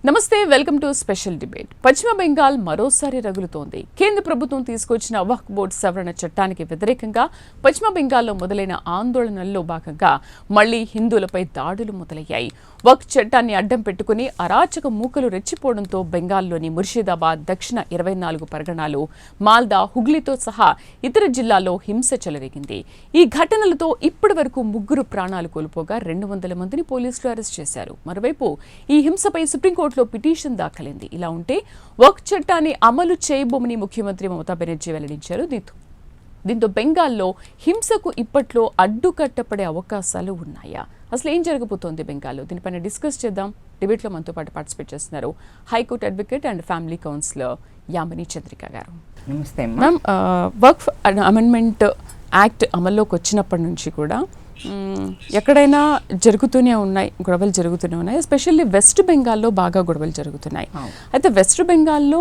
నమస్తే, welcome to special debate. పశ్చిమ బెంగాల్ మరోసారి రగులుతోంది. కేంద్ర ప్రభుత్వం తీసుకొచ్చిన వక్ఫ్ బోర్డు సవరణ చట్టానికి వ్యతిరేకంగా పశ్చిమ బెంగాల్లో మొదలైన ఆందోళనల్లో భాగంగా మళ్లీ హిందువులపై దాడులు మొదలయ్యాయి. వక్ఫ్ చట్టాన్ని అడ్డం పెట్టుకుని అరాచక మూకలు రెచ్చిపోవడంతో బెంగాల్లోని ముర్షిదాబాద్, దక్షిణ 24 పరగణాలు, మాల్దా, హుగ్లీతో సహా ఇతర జిల్లాల్లో హింస చెలరేగింది. ఈ ఘటనలతో ఇప్పటి వరకు 3 ప్రాణాలు కోల్పోగా 200 మందిని పోలీసులు అరెస్ట్ చేశారు. మరోవైపు ఈ హింసపై సుప్రీంకోర్టులో పిటిషన్ దాఖలైంది. ఇలా ఉంటే వక్ఫ్ చట్టాన్ని అమలు చేయబోమని ముఖ్యమంత్రి మమతా బెనర్జీ వెల్లడించారు. దీంతో బెంగాల్లో హింసకు ఇప్పట్లో అడ్డుకట్టపడే అవకాశాలు ఉన్నాయా? అసలు ఏం జరగబోతోంది బెంగాల్లో? దీనిపైన డిస్కస్ చేద్దాం. డిబేట్లో మనతో పాటు పార్టిసిపేట్ చేస్తున్నారు high court advocate and family counsellor Yamini Chandrika గారు. నమస్తే మ్యామ్. వక్ఫ్ అమెండ్మెంట్ యాక్ట్ అమల్లోకి వచ్చినప్పటి నుంచి కూడా ఎక్కడైనా గొడవలు జరుగుతూనే ఉన్నాయి. ఎస్పెషల్లీ వెస్ట్ బెంగాల్లో బాగా గొడవలు జరుగుతున్నాయి. అయితే వెస్ట్ బెంగాల్లో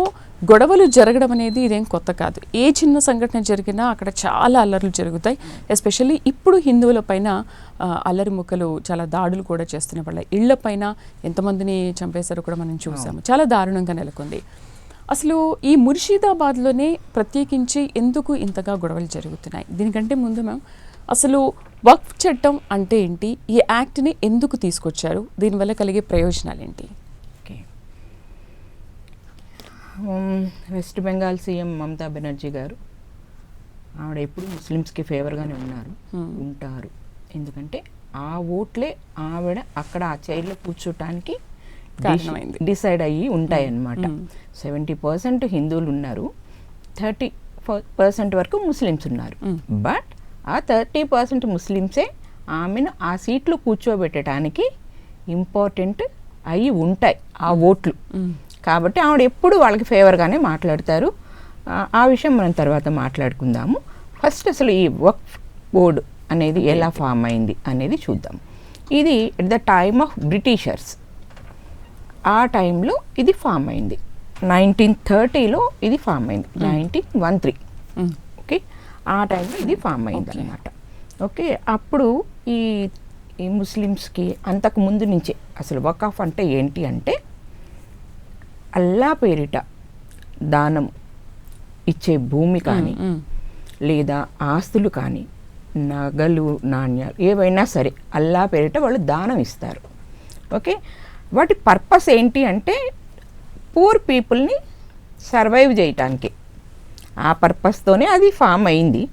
గొడవలు జరగడం అనేది ఇదేం కొత్త కాదు. ఏ చిన్న సంఘటన జరిగినా అక్కడ చాలా అల్లర్లు జరుగుతాయి. ఎస్పెషల్లీ ఇప్పుడు హిందువుల పైన అల్లరి ముక్కలు చాలా దాడులు కూడా చేస్తున్నాయి. వాళ్ళ ఇళ్ల పైన ఎంతమందిని చంపేశారో కూడా మనం చూసాము. చాలా దారుణంగా నెలకొంది. అసలు ఈ ముర్షిదాబాద్లోనే ప్రత్యేకించి ఎందుకు ఇంతగా గొడవలు జరుగుతున్నాయి? దీనికంటే ముందు మేము అసలు వక్ఫ్ చట్టం అంటే ఏంటి, ఈ యాక్ట్ని ఎందుకు తీసుకొచ్చారు, దీనివల్ల కలిగే ప్రయోజనాలు ఏంటి? వెస్ట్ బెంగాల్ సీఎం మమతా బెనర్జీ గారు ఆవిడ ఎప్పుడు ముస్లిమ్స్కి ఫేవర్గానే ఉంటారు. ఎందుకంటే ఆ ఓట్లే ఆవిడ అక్కడ ఆ చైర్లో కూర్చోటానికి డిసైడ్ అయ్యి ఉంటాయన్నమాట. 70% హిందువులు ఉన్నారు, 30% వరకు ముస్లిమ్స్ ఉన్నారు. బట్ ఆ 30% ముస్లిమ్సే ఆమెను ఆ సీట్లు కూర్చోబెట్టడానికి ఇంపార్టెంట్ అయి ఉంటాయి ఆ ఓట్లు. కాబట్టి ఆవిడ ఎప్పుడు వాళ్ళకి ఫేవర్గానే మాట్లాడతారు. ఆ విషయం మనం తర్వాత మాట్లాడుకుందాము. ఫస్ట్ అసలు ఈ వక్ఫ్ బోర్డు అనేది ఎలా ఫామ్ అయింది అనేది చూద్దాం. ఇది at the time of Britishers, ఆ టైంలో ఇది ఫామ్ అయింది. 1930లో ఇది ఫామ్ అయింది. 1913 ఓకే, ఆ టైంలో ఇది ఫామ్ అయింది అనమాట. ఓకే, అప్పుడు ఈ ముస్లిమ్స్కి అంతకు ముందు నుంచే అసలు వక్ఫ్ అంటే ఏంటి అంటే అల్లా పేరిట దానం ఇచ్చే భూమి కానీ లేదా ఆస్తులు కానీ నగలు నాణ్యాలు ఏవైనా సరే అల్లా పేరిట వాళ్ళు దానం ఇస్తారు. ఓకే, వాటి పర్పస్ ఏంటి అంటే పూర్ పీపుల్ని సర్వైవ్ చేయటానికి. ఆ పర్పస్తోనే అది ఫామ్ అయింది.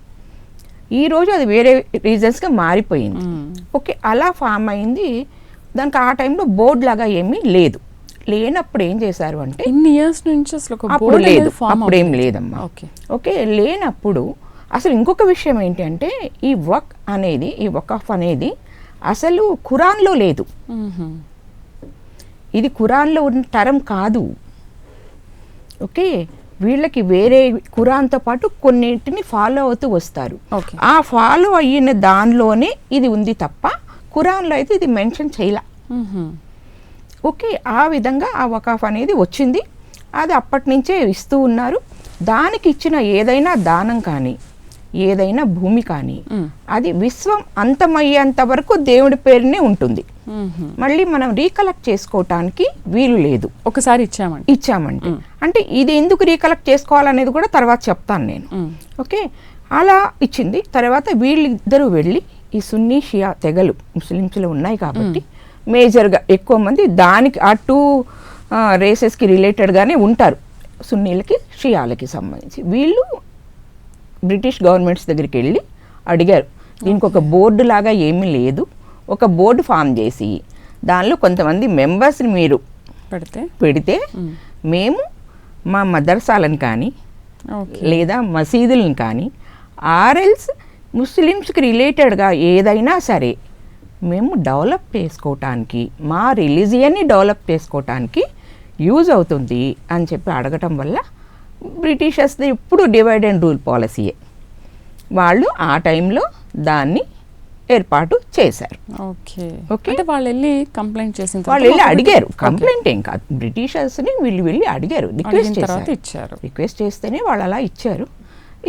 ఈరోజు అది వేరే రీజన్స్గా మారిపోయింది. ఓకే, అలా ఫామ్ అయింది. దానికి ఆ టైంలో బోర్డు లాగా ఏమీ లేనప్పుడు ఏం చేశారు అంటే ఇన్ని ఇయర్స్ నుంచి అసలు అప్పుడు లేదు, అప్పుడేం లేదమ్మా. ఓకే, లేనప్పుడు అసలు ఇంకొక విషయం ఏంటి అంటే ఈ వక్ఫ్ అనేది అసలు ఖురాన్లో లేదు. ఇది ఖురాన్లో ఉన్న టర్మ్ కాదు. ఓకే, వీళ్ళకి వేరే ఖురాన్తో పాటు కొన్నింటిని ఫాలో అవుతూ వస్తారు. ఆ ఫాలో అయిన దానిలోనే ఇది ఉంది తప్ప ఖురాన్లో అయితే ఇది మెన్షన్ చేయలే. ఓకే, ఆ విధంగా ఆ వక్ఫ్ అనేది వచ్చింది. అది అప్పటి నుంచే ఇస్తూ ఉన్నారు. దానికి ఇచ్చిన ఏదైనా దానం కానీ ఏదైనా భూమి కానీ అది విశ్వం అంతమయ్యేంత వరకు దేవుడి పేరునే ఉంటుంది. మళ్ళీ మనం రీకలెక్ట్ చేసుకోవటానికి వీలు లేదు. ఒకసారి ఇచ్చామంటే అంటే ఇది ఎందుకు రీకలెక్ట్ చేసుకోవాలనేది కూడా తర్వాత చెప్తాను నేను. ఓకే, అలా ఇచ్చింది. తర్వాత వీళ్ళిద్దరూ వెళ్ళి ఈ సున్నీ షియా తెగలు ముస్లిమ్స్లో ఉన్నాయి కాబట్టి మేజర్గా ఎక్కువ మంది దానికి ఆ 2 రేసెస్కి రిలేటెడ్గానే ఉంటారు. సున్నీలకి షియాలకి సంబంధించి వీళ్ళు బ్రిటిష్ గవర్నమెంట్స్ దగ్గరికి వెళ్ళి అడిగారు, దీనికి ఒక బోర్డు లాగా ఏమీ లేదు, ఒక బోర్డు ఫామ్ చేసి దానిలో కొంతమంది మెంబర్స్ని మీరు పెడితే మేము మా మదర్సాలను కానీ లేదా మసీదులను కానీ ఆర్ఎల్స్ ముస్లిమ్స్కి రిలేటెడ్గా ఏదైనా సరే మేము డెవలప్ చేసుకోవటానికి, మా రిలీజియన్ని డెవలప్ చేసుకోవటానికి యూజ్ అవుతుంది అని చెప్పి అడగటం వల్ల బ్రిటిషర్స్ది ఇప్పుడు డివైడ్ అండ్ రూల్ పాలసీయే. వాళ్ళు ఆ టైంలో దాన్ని ఏర్పాటు చేశారు. ఓకే, వాళ్ళు వెళ్ళి కంప్లైంట్ చేసిన వాళ్ళు వెళ్ళి అడిగారు. కంప్లైంట్ ఏం కాదు, బ్రిటిషర్స్ని వీళ్ళు వెళ్ళి అడిగారు, రిక్వెస్ట్ చేస్తేనే వాళ్ళు అలా ఇచ్చారు.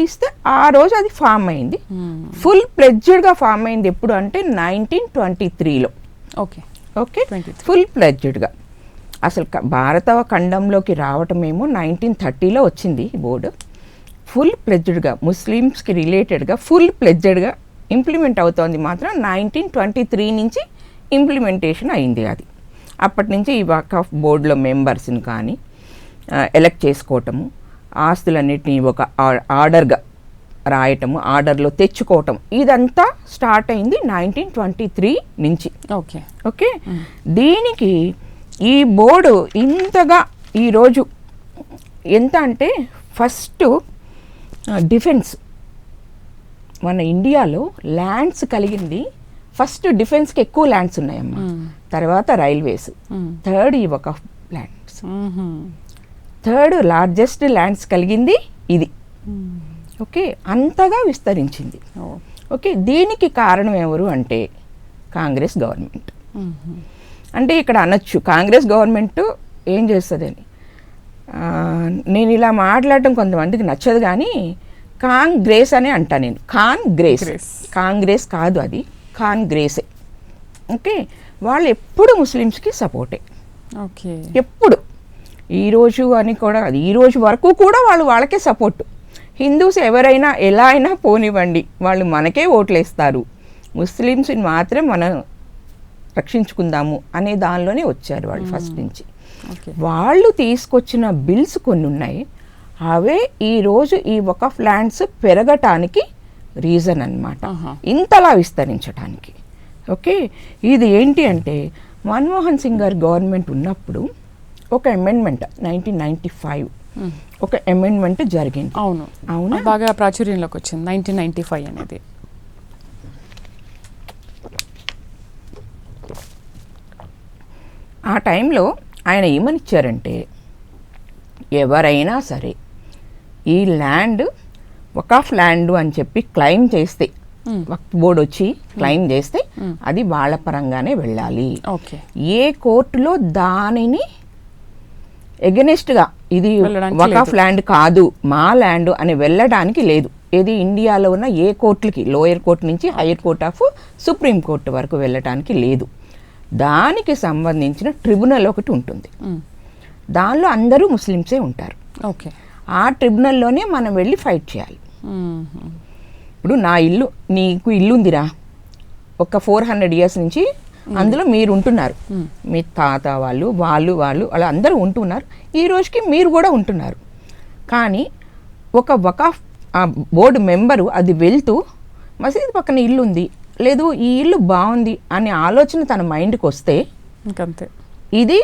ఇస్తే ఆ రోజు అది ఫామ్ అయింది. ఫుల్ ప్లెడ్జ్డ్గా ఫామ్ అయింది ఎప్పుడు అంటే 1923లో. Okay, full ప్లెడ్జ్డ్గా. అసలు భారత ఖండంలోకి రావటమేమో 1930లో వచ్చింది ఈ బోర్డు. ఫుల్ ప్లెడ్జ్డ్గా ముస్లిమ్స్కి రిలేటెడ్గా ఫుల్ ప్లెడ్జ్డ్గా ఇంప్లిమెంట్ అవుతోంది మాత్రం 1923 నుంచి ఇంప్లిమెంటేషన్ అయింది. అది అప్పటి నుంచి ఈ వక్ఫ్ బోర్డులో మెంబర్స్ని కానీ ఎలక్ట్ చేసుకోవటము, ఆస్తులన్నిటినీ ఒక ఆర్డర్గా రాయటము, ఆర్డర్లో తెచ్చుకోవటం, ఇదంతా స్టార్ట్ అయింది 1923 నుంచి. ఓకే ఓకే దీనికి ఈ బోర్డు ఇంతగా ఈరోజు ఎంత అంటే ఫస్ట్ డిఫెన్స్, మన ఇండియాలో ల్యాండ్స్ కలిగింది ఫస్ట్ డిఫెన్స్కి ఎక్కువ ల్యాండ్స్ ఉన్నాయమ్మా, తర్వాత రైల్వేస్, థర్డ్ ఈ వక్ఫ్ ల్యాండ్స్, థర్డ్ లార్జెస్ట్ ల్యాండ్స్ కలిగింది ఇది. ఓకే అంతగా విస్తరించింది. ఓకే దీనికి కారణం ఎవరు అంటే కాంగ్రెస్ గవర్నమెంట్. అంటే ఇక్కడ అనొచ్చు కాంగ్రెస్ గవర్నమెంట్ ఏం చేస్తుందని. నేను ఇలా మాట్లాడటం కొంతమందికి నచ్చదు కానీ కాంగ్రెస్ అని అంటా నేను. కాంగ్రెస్ కాదు, అది కాంగ్రెసే. ఓకే వాళ్ళు ఎప్పుడు ముస్లిమ్స్కి సపోర్టే. ఓకే ఎప్పుడు ఈరోజు అని కూడా అది ఈరోజు వరకు కూడా వాళ్ళకే సపోర్టు. హిందూస్ ఎవరైనా ఎలా అయినా పోనివ్వండి, వాళ్ళు మనకే ఓట్లేస్తారు, ముస్లిమ్స్ని మాత్రం మనం రక్షించుకుందాము అనే దానిలోనే వచ్చారు వాళ్ళు ఫస్ట్ నుంచి. వాళ్ళు తీసుకొచ్చిన బిల్స్ కొన్ని ఉన్నాయి, అవే ఈరోజు ఈ వక్ఫ్ ల్యాండ్స్ పెరగటానికి రీజన్ అన్నమాట, ఇంతలా విస్తరించడానికి. ఓకే ఇది ఏంటి అంటే మన్మోహన్ సింగ్ గారి గవర్నమెంట్ ఉన్నప్పుడు ఒక అమెండ్మెంట్ 1995 ఒక అమెండ్మెంట్ జరిగింది. అవును బాగా ప్రాచుర్యంలోకి వచ్చింది 1995 అనేది. ఆ టైంలో ఆయన ఏమనిచ్చారంటే ఎవరైనా సరే ఈ ల్యాండ్ వక్ఫ్ ల్యాండ్ అని చెప్పి క్లెయిమ్ చేస్తే, వక్ఫ్ బోర్డు వచ్చి క్లెయిమ్ చేస్తే అది వాళ్ళ పరంగానే వెళ్ళాలి. ఏ కోర్టులో దానిని ఎగనెస్ట్గా ఇది వక్ఫ్ ల్యాండ్ కాదు మా ల్యాండ్ అని వెళ్ళడానికి లేదు. ఇది ఇండియాలో ఉన్న ఏ కోర్టులకి, లోయర్ కోర్టు నుంచి hire court of supreme court వరకు వెళ్ళటానికి లేదు. దానికి సంబంధించిన ట్రిబ్యునల్ ఒకటి ఉంటుంది, దానిలో అందరూ ముస్లిమ్సే ఉంటారు. ఓకే ఆ ట్రిబ్యునల్లోనే మనం వెళ్ళి ఫైట్ చేయాలి. ఇప్పుడు నా ఇల్లు, నీకు ఇల్లు ఉందిరా, ఒక 400 years నుంచి అందులో మీరు ఉంటున్నారు, మీ తాత వాళ్ళు అలా అందరూ ఉంటున్నారు, ఈ రోజుకి మీరు కూడా ఉంటున్నారు. కానీ ఒక వక్ఫ్ బోర్డు మెంబరు అది వెళ్తూ మసీదు పక్కన ఇల్లు ఉంది, లేదు ఈ ఇల్లు బాగుంది అనే ఆలోచన తన మైండ్కి వస్తే ఇంకంతే, ఇది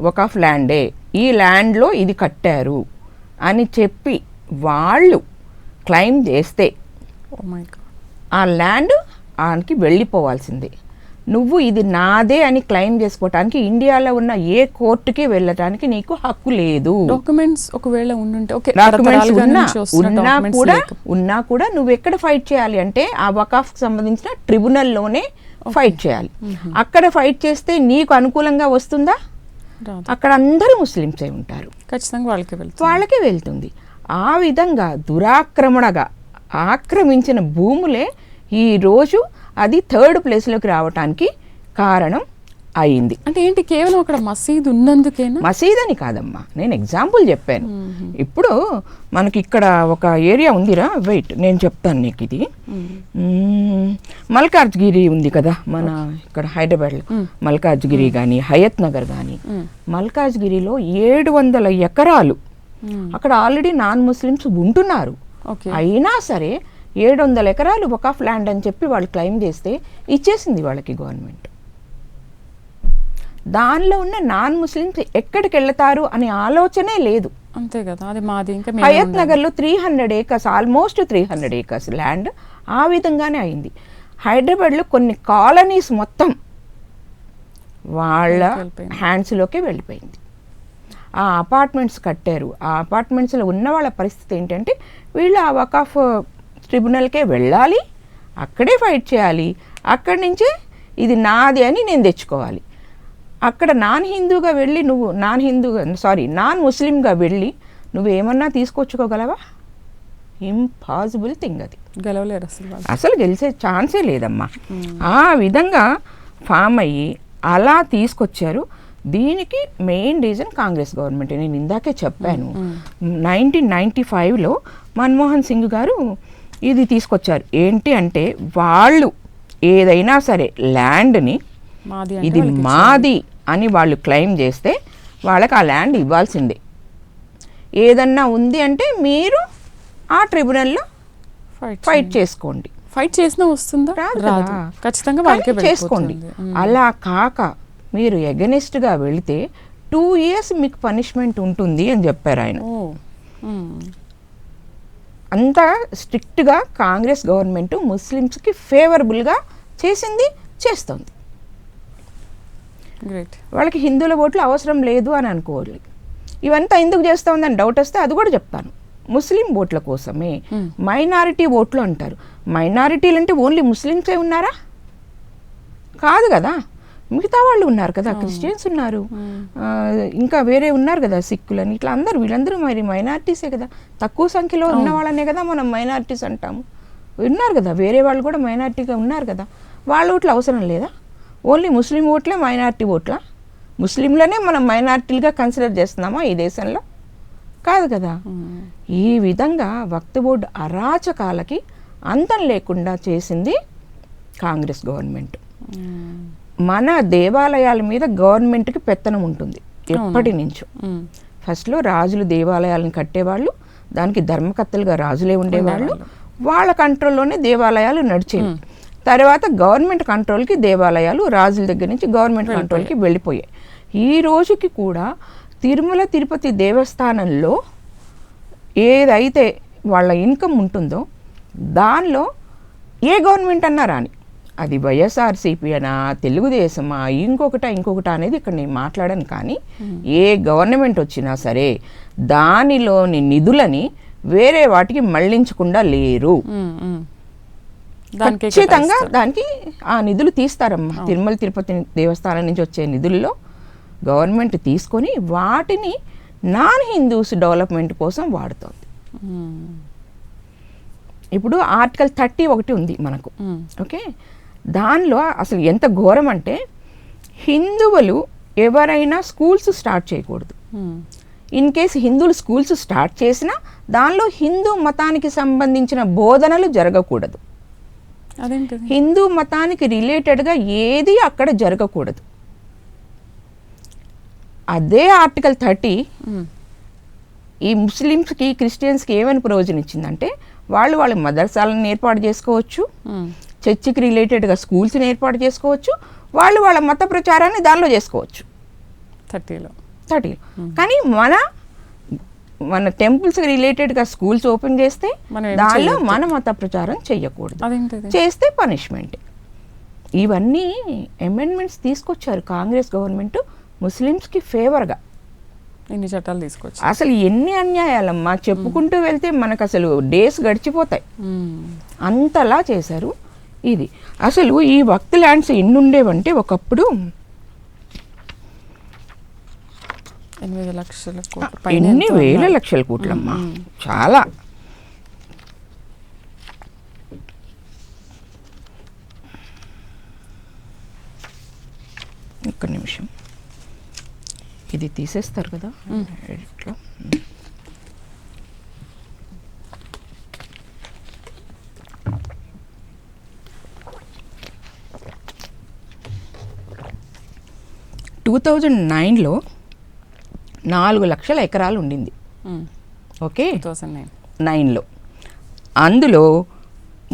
వక్ఫ్ ల్యాండే, ఈ ల్యాండ్లో ఇది కట్టారు అని చెప్పి వాళ్ళు క్లెయిమ్ చేస్తే ఆ ల్యాండ్ ఆయనకి వెళ్ళిపోవాల్సిందే. నువ్వు ఇది నాదే అని క్లెయిమ్ చేసుకోవటానికి ఇండియాలో ఉన్న ఏ కోర్టుకి వెళ్ళటానికి నీకు హక్కు లేదు. డాక్యుమెంట్స్ ఒకవేళ ఉన్నా కూడా నువ్వు ఎక్కడ ఫైట్ చేయాలి అంటే ఆ వక్ఫ్ సంబంధించిన ట్రిబ్యునల్లోనే ఫైట్ చేయాలి. అక్కడ ఫైట్ చేస్తే నీకు అనుకూలంగా వస్తుందా? అక్కడ అందరూ ముస్లిమ్సే ఉంటారు, ఖచ్చితంగా వాళ్ళకే వెళ్తుంది. ఆ విధంగా దురాక్రమణగా ఆక్రమించిన భూములే ఈరోజు అది థర్డ్ ప్లేస్లోకి రావటానికి కారణం అయింది. అంటే ఏంటి, కేవలం అక్కడ మసీదు ఉన్నందుకేనా? మసీద్ అని కాదమ్మా, నేను ఎగ్జాంపుల్ చెప్పాను. ఇప్పుడు మనకి ఇక్కడ ఒక ఏరియా ఉందిరా, వెయిట్ నేను చెప్తాను నీకు. ఇది మల్కాజ్గిరి ఉంది కదా మన ఇక్కడ హైదరాబాద్లో, మల్కాజ్గిరి కానీ హయత్ నగర్ కానీ, మల్కాజ్గిరిలో 700 ఎకరాలు అక్కడ ఆల్రెడీ నాన్ ముస్లిమ్స్ ఉంటున్నారు. అయినా సరే 700 ఎకరాలు వక్ఫ్ ల్యాండ్ అని చెప్పి వాళ్ళు క్లెయిమ్ చేస్తే ఇచ్చేసింది వాళ్ళకి గవర్నమెంట్. దానిలో ఉన్న నాన్ ముస్లిమ్స్ ఎక్కడికి వెళ్తారు అనే ఆలోచనే లేదు. అంతే కదా, అది మాది. ఇంకా హయత్ నగర్లో 300 acres, ఆల్మోస్ట్ 300 acres ల్యాండ్ ఆ విధంగానే అయింది. హైదరాబాద్లో కొన్ని కాలనీస్ మొత్తం వాళ్ళ హ్యాండ్స్లోకే వెళ్ళిపోయింది. ఆ అపార్ట్మెంట్స్ కట్టారు. ఆ అపార్ట్మెంట్స్లో ఉన్న వాళ్ళ పరిస్థితి ఏంటంటే వీళ్ళు ఆ వక్ఫ్ ట్రిబ్యునల్కే వెళ్ళాలి, అక్కడే ఫైట్ చేయాలి, అక్కడి నుంచే ఇది నాది అని నేను తెచ్చుకోవాలి. అక్కడ నాన్ ముస్లింగా వెళ్ళి నువ్వు ఏమన్నా తీసుకొచ్చుకోగలవా? Impossible thing. అది గెలవలేరు, అసలు గెలిచే ఛాన్సే లేదమ్మా. ఆ విధంగా ఫామ్ అయ్యి అలా తీసుకొచ్చారు. దీనికి మెయిన్ రీజన్ కాంగ్రెస్ గవర్నమెంట్. నేను ఇందాకే చెప్పాను 1995లో మన్మోహన్ సింగ్ గారు ఇది తీసుకొచ్చారు. ఏంటి అంటే వాళ్ళు ఏదైనా సరే ల్యాండ్ని ఇది మాది అని వాళ్ళు క్లెయిమ్ చేస్తే వాళ్ళకి ఆ ల్యాండ్ ఇవ్వాల్సిందే. ఏదన్నా ఉంది అంటే మీరు ఆ ట్రిబ్యునల్లో ఫైట్ చేసుకోండి. ఫైట్ చేసినా వస్తుందా? రాదు, ఖచ్చితంగా వాళ్ళకే చేసుకోండి. అలా కాక మీరు ఎగనెస్ట్గా వెళితే 2 years మీకు పనిష్మెంట్ ఉంటుంది అని చెప్పారు ఆయన. అంత స్ట్రిక్ట్గా కాంగ్రెస్ గవర్నమెంట్ ముస్లిమ్స్కి ఫేవరబుల్గా చేసింది, చేస్తుంది. వాళ్ళకి హిందువుల ఓట్లు అవసరం లేదు అని అనుకోవాలి. ఇవంతా ఎందుకు చేస్తుందని డౌట్ వస్తే అది కూడా చెప్తాను. ముస్లిం ఓట్ల కోసమే. మైనారిటీ ఓట్లు అంటారు. మైనారిటీలు అంటే ఓన్లీ ముస్లిమ్సే ఉన్నారా? కాదు కదా, మిగతా వాళ్ళు ఉన్నారు కదా, క్రిస్టియన్స్ ఉన్నారు, ఇంకా వేరే ఉన్నారు కదా, సిక్కులని, ఇట్లా అందరూ వీళ్ళందరూ మరి మైనారిటీసే కదా. తక్కువ సంఖ్యలో ఉన్న వాళ్ళనే కదా మనం మైనారిటీస్ అంటాము. ఉన్నారు కదా వేరే వాళ్ళు కూడా మైనారిటీగా ఉన్నారు కదా, వాళ్ళ ఓట్లు అవసరం లేదా? ఓన్లీ ముస్లిం ఓట్లే మైనారిటీ ఓట్లా? ముస్లింలనే మనం మైనారిటీలుగా కన్సిడర్ చేస్తున్నామా ఈ దేశంలో? కాదు కదా. ఈ విధంగా వక్ఫ్ బోర్డు అరాచకాలకి అంతం లేకుండా చేసింది కాంగ్రెస్ గవర్నమెంట్. మన దేవాలయాల మీద గవర్నమెంట్కి పెత్తనం ఉంటుంది ఎప్పటి నుంచో. ఫస్ట్లో రాజులు దేవాలయాలను కట్టేవాళ్ళు, దానికి ధర్మకర్తలుగా రాజులే ఉండేవాళ్ళు, వాళ్ళ కంట్రోల్లోనే దేవాలయాలు నడిచేవి. తర్వాత గవర్నమెంట్ కంట్రోల్కి దేవాలయాలు రాజుల దగ్గర నుంచి గవర్నమెంట్ కంట్రోల్కి వెళ్ళిపోయాయి. ఈ రోజుకి కూడా తిరుమల తిరుపతి దేవస్థానంలో ఏదైతే వాళ్ళ ఇన్కమ్ ఉంటుందో దానిలో ఏ గవర్నమెంట్ అన్నా రాని, అది వైఎస్ఆర్సీపీ అనా తెలుగుదేశమా ఇంకొకట అనేది ఇక్కడ నేను మాట్లాడాను. కానీ ఏ గవర్నమెంట్ వచ్చినా సరే దానిలోని నిధులని వేరే వాటికి మళ్లించకుండా లేరు. ఖచ్చితంగా దానికి ఆ నిధులు తీస్తారమ్మా. తిరుమల తిరుపతి దేవస్థానం నుంచి వచ్చే నిధుల్లో గవర్నమెంట్ తీసుకొని వాటిని నాన్ హిందూస్ డెవలప్మెంట్ కోసం వాడుతుంది. ఇప్పుడు ఆర్టికల్ 31 ఉంది మనకు. ఓకే, దానిలో అసలు ఎంత ఘోరం అంటే హిందువులు ఎవరైనా స్కూల్స్ స్టార్ట్ చేయకూడదు. ఇన్ కేసు హిందువులు స్కూల్స్ స్టార్ట్ చేసినా దానిలో హిందూ మతానికి సంబంధించిన బోధనలు జరగకూడదు. హిందూ మతానికి రిలేటెడ్గా ఏది అక్కడ జరగకూడదు. అదే ఆర్టికల్ 30 ఈ ముస్లిమ్స్కి క్రిస్టియన్స్కి ఏమని ప్రయోజనం ఇచ్చిందంటే వాళ్ళ మదర్సాలను ఏర్పాటు చేసుకోవచ్చు, చర్చికి రిలేటెడ్గా స్కూల్స్ని ఏర్పాటు చేసుకోవచ్చు, వాళ్ళ మత ప్రచారాన్ని దానిలో చేసుకోవచ్చు 30లో. కానీ మన టెంపుల్స్కి రిలేటెడ్గా స్కూల్స్ ఓపెన్ చేస్తే దానిలో మన మత ప్రచారం చెయ్యకూడదు, చేస్తే పనిష్మెంట్. ఇవన్నీ అమెండ్మెంట్స్ తీసుకొచ్చారు కాంగ్రెస్ గవర్నమెంట్ ముస్లిమ్స్కి ఫేవర్గా. ఎన్ని చట్టాలు తీసుకొచ్చి అసలు ఎన్ని అన్యాయాలమ్మా, చెప్పుకుంటూ వెళ్తే మనకు అసలు డేస్ గడిచిపోతాయి, అంతలా చేశారు. ఇది అసలు ఈ వక్ఫ్ ల్యాండ్స్ ఎన్ని ఉండేవంటే ఒకప్పుడు 8 లక్షల కోట్లు, ఎన్ని వేల లక్షల కోట్లమ్మా, చాలా. ఒక్క నిమిషం, ఇది తీసేస్తారు కదా ఎడిట్లో. టూ 2009లో 4 లక్షల ఎకరాలు ఉండింది. ఓకే, 2009లో అందులో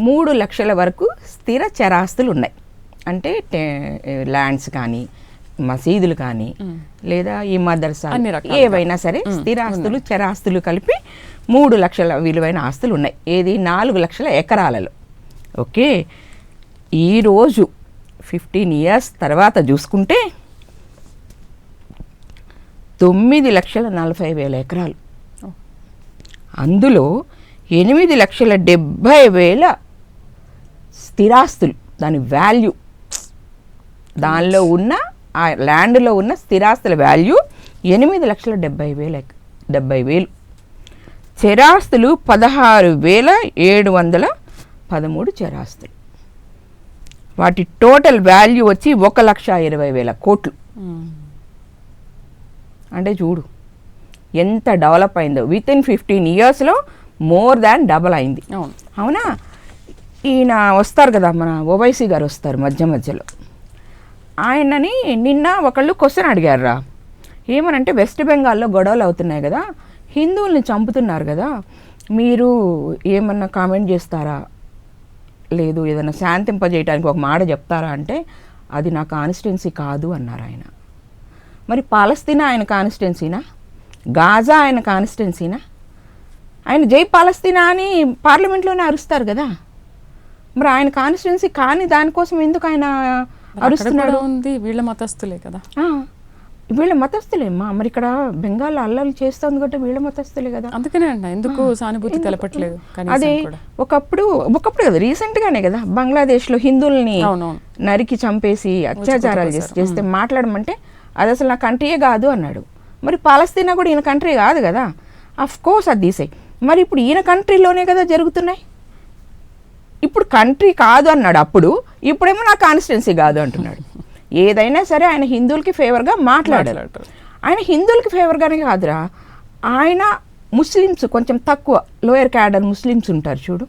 3 లక్షల వరకు స్థిర చరాస్తులు ఉన్నాయి. అంటే ల్యాండ్స్ కానీ మసీదులు కానీ లేదా ఈ మదర్సాలు ఏవైనా సరే స్థిరాస్తులు చరాస్తులు కలిపి 3 లక్షల విలువైన ఆస్తులు ఉన్నాయి. ఏది 4 లక్షల ఎకరాలలో. ఓకే, ఈరోజు 15 years తర్వాత చూసుకుంటే 9,40,000 ఎకరాలు. అందులో 8,70,000 స్థిరాస్తులు, దాని వాల్యూ, దానిలో ఉన్న ఆ ల్యాండ్లో ఉన్న స్థిరాస్తుల వాల్యూ 8,70,000. చరాస్తులు 16,713 చరాస్తులు. వాటి టోటల్ వాల్యూ వచ్చి 1,20,000 కోట్లు. అంటే చూడు ఎంత డెవలప్ అయిందో, విత్ ఇన్ 15 yearsలో మోర్ దాన్ డబల్ అయింది. అవును. అవునా? ఈయన వస్తారు కదా, మన ఓవైసీ గారు వస్తారు మధ్యలో. ఆయనని నిన్న ఒకళ్ళు క్వశ్చన్ అడిగారురా, ఏమనంటే వెస్ట్ బెంగాల్లో గొడవలు అవుతున్నాయి కదా, హిందువుల్ని చంపుతున్నారు కదా, మీరు ఏమన్నా కామెంట్ చేస్తారా, లేదు ఏదైనా శాంతింపజేయడానికి ఒక మాట చెప్తారా అంటే, అది నా కాన్స్టిట్యున్సీ కాదు అన్నారు ఆయన. మరి పాలస్తీనా ఆయన కాన్స్టిట్యున్సీనా? గాజా ఆయన కాన్స్టిట్యున్సీనా? ఆయన జై పాలస్తీనా అని పార్లమెంట్లోనే అరుస్తారు కదా, మరి ఆయన కాన్స్టిట్యున్సీ కానీ దానికోసం ఎందుకు ఆయన అరుస్తున్నాడు? ఉంది వీళ్ళ మతస్థులే కదా. వీళ్ళ మతస్థులేమ్మా, మరి ఇక్కడ బెంగాల్ అల్లర్లు చేస్తుంది కాబట్టి వీళ్ళ మతస్థులే కదా. అందుకనే అండి ఎందుకు సానుభూతి తెలపట్లేదు. అదే ఒకప్పుడు కదా, రీసెంట్గానే కదా బంగ్లాదేశ్లో హిందువుల్ని నరికి చంపేసి అత్యాచారాలు చేస్తే మాట్లాడమంటే అది అసలు నా కంట్రీయే కాదు అన్నాడు. మరి పాలస్తీనా కూడా ఈయన కంట్రీ కాదు కదా, అఫ్ కోర్స్ అది తీసేయి. మరి ఇప్పుడు ఈయన కంట్రీలోనే కదా జరుగుతున్నాయి. ఇప్పుడు కంట్రీ కాదు అన్నాడు అప్పుడు, ఇప్పుడేమో నా కాన్స్టిట్యున్సీ కాదు అంటున్నాడు. ఏదైనా సరే ఆయన హిందువులకి ఫేవర్గా మాట్లాడారు. ఆయన హిందువులకి ఫేవర్గానే కాదురా, ఆయన ముస్లిమ్స్ కొంచెం తక్కువ లోయర్ క్యాడర్ ముస్లిమ్స్ ఉంటారు చూడు.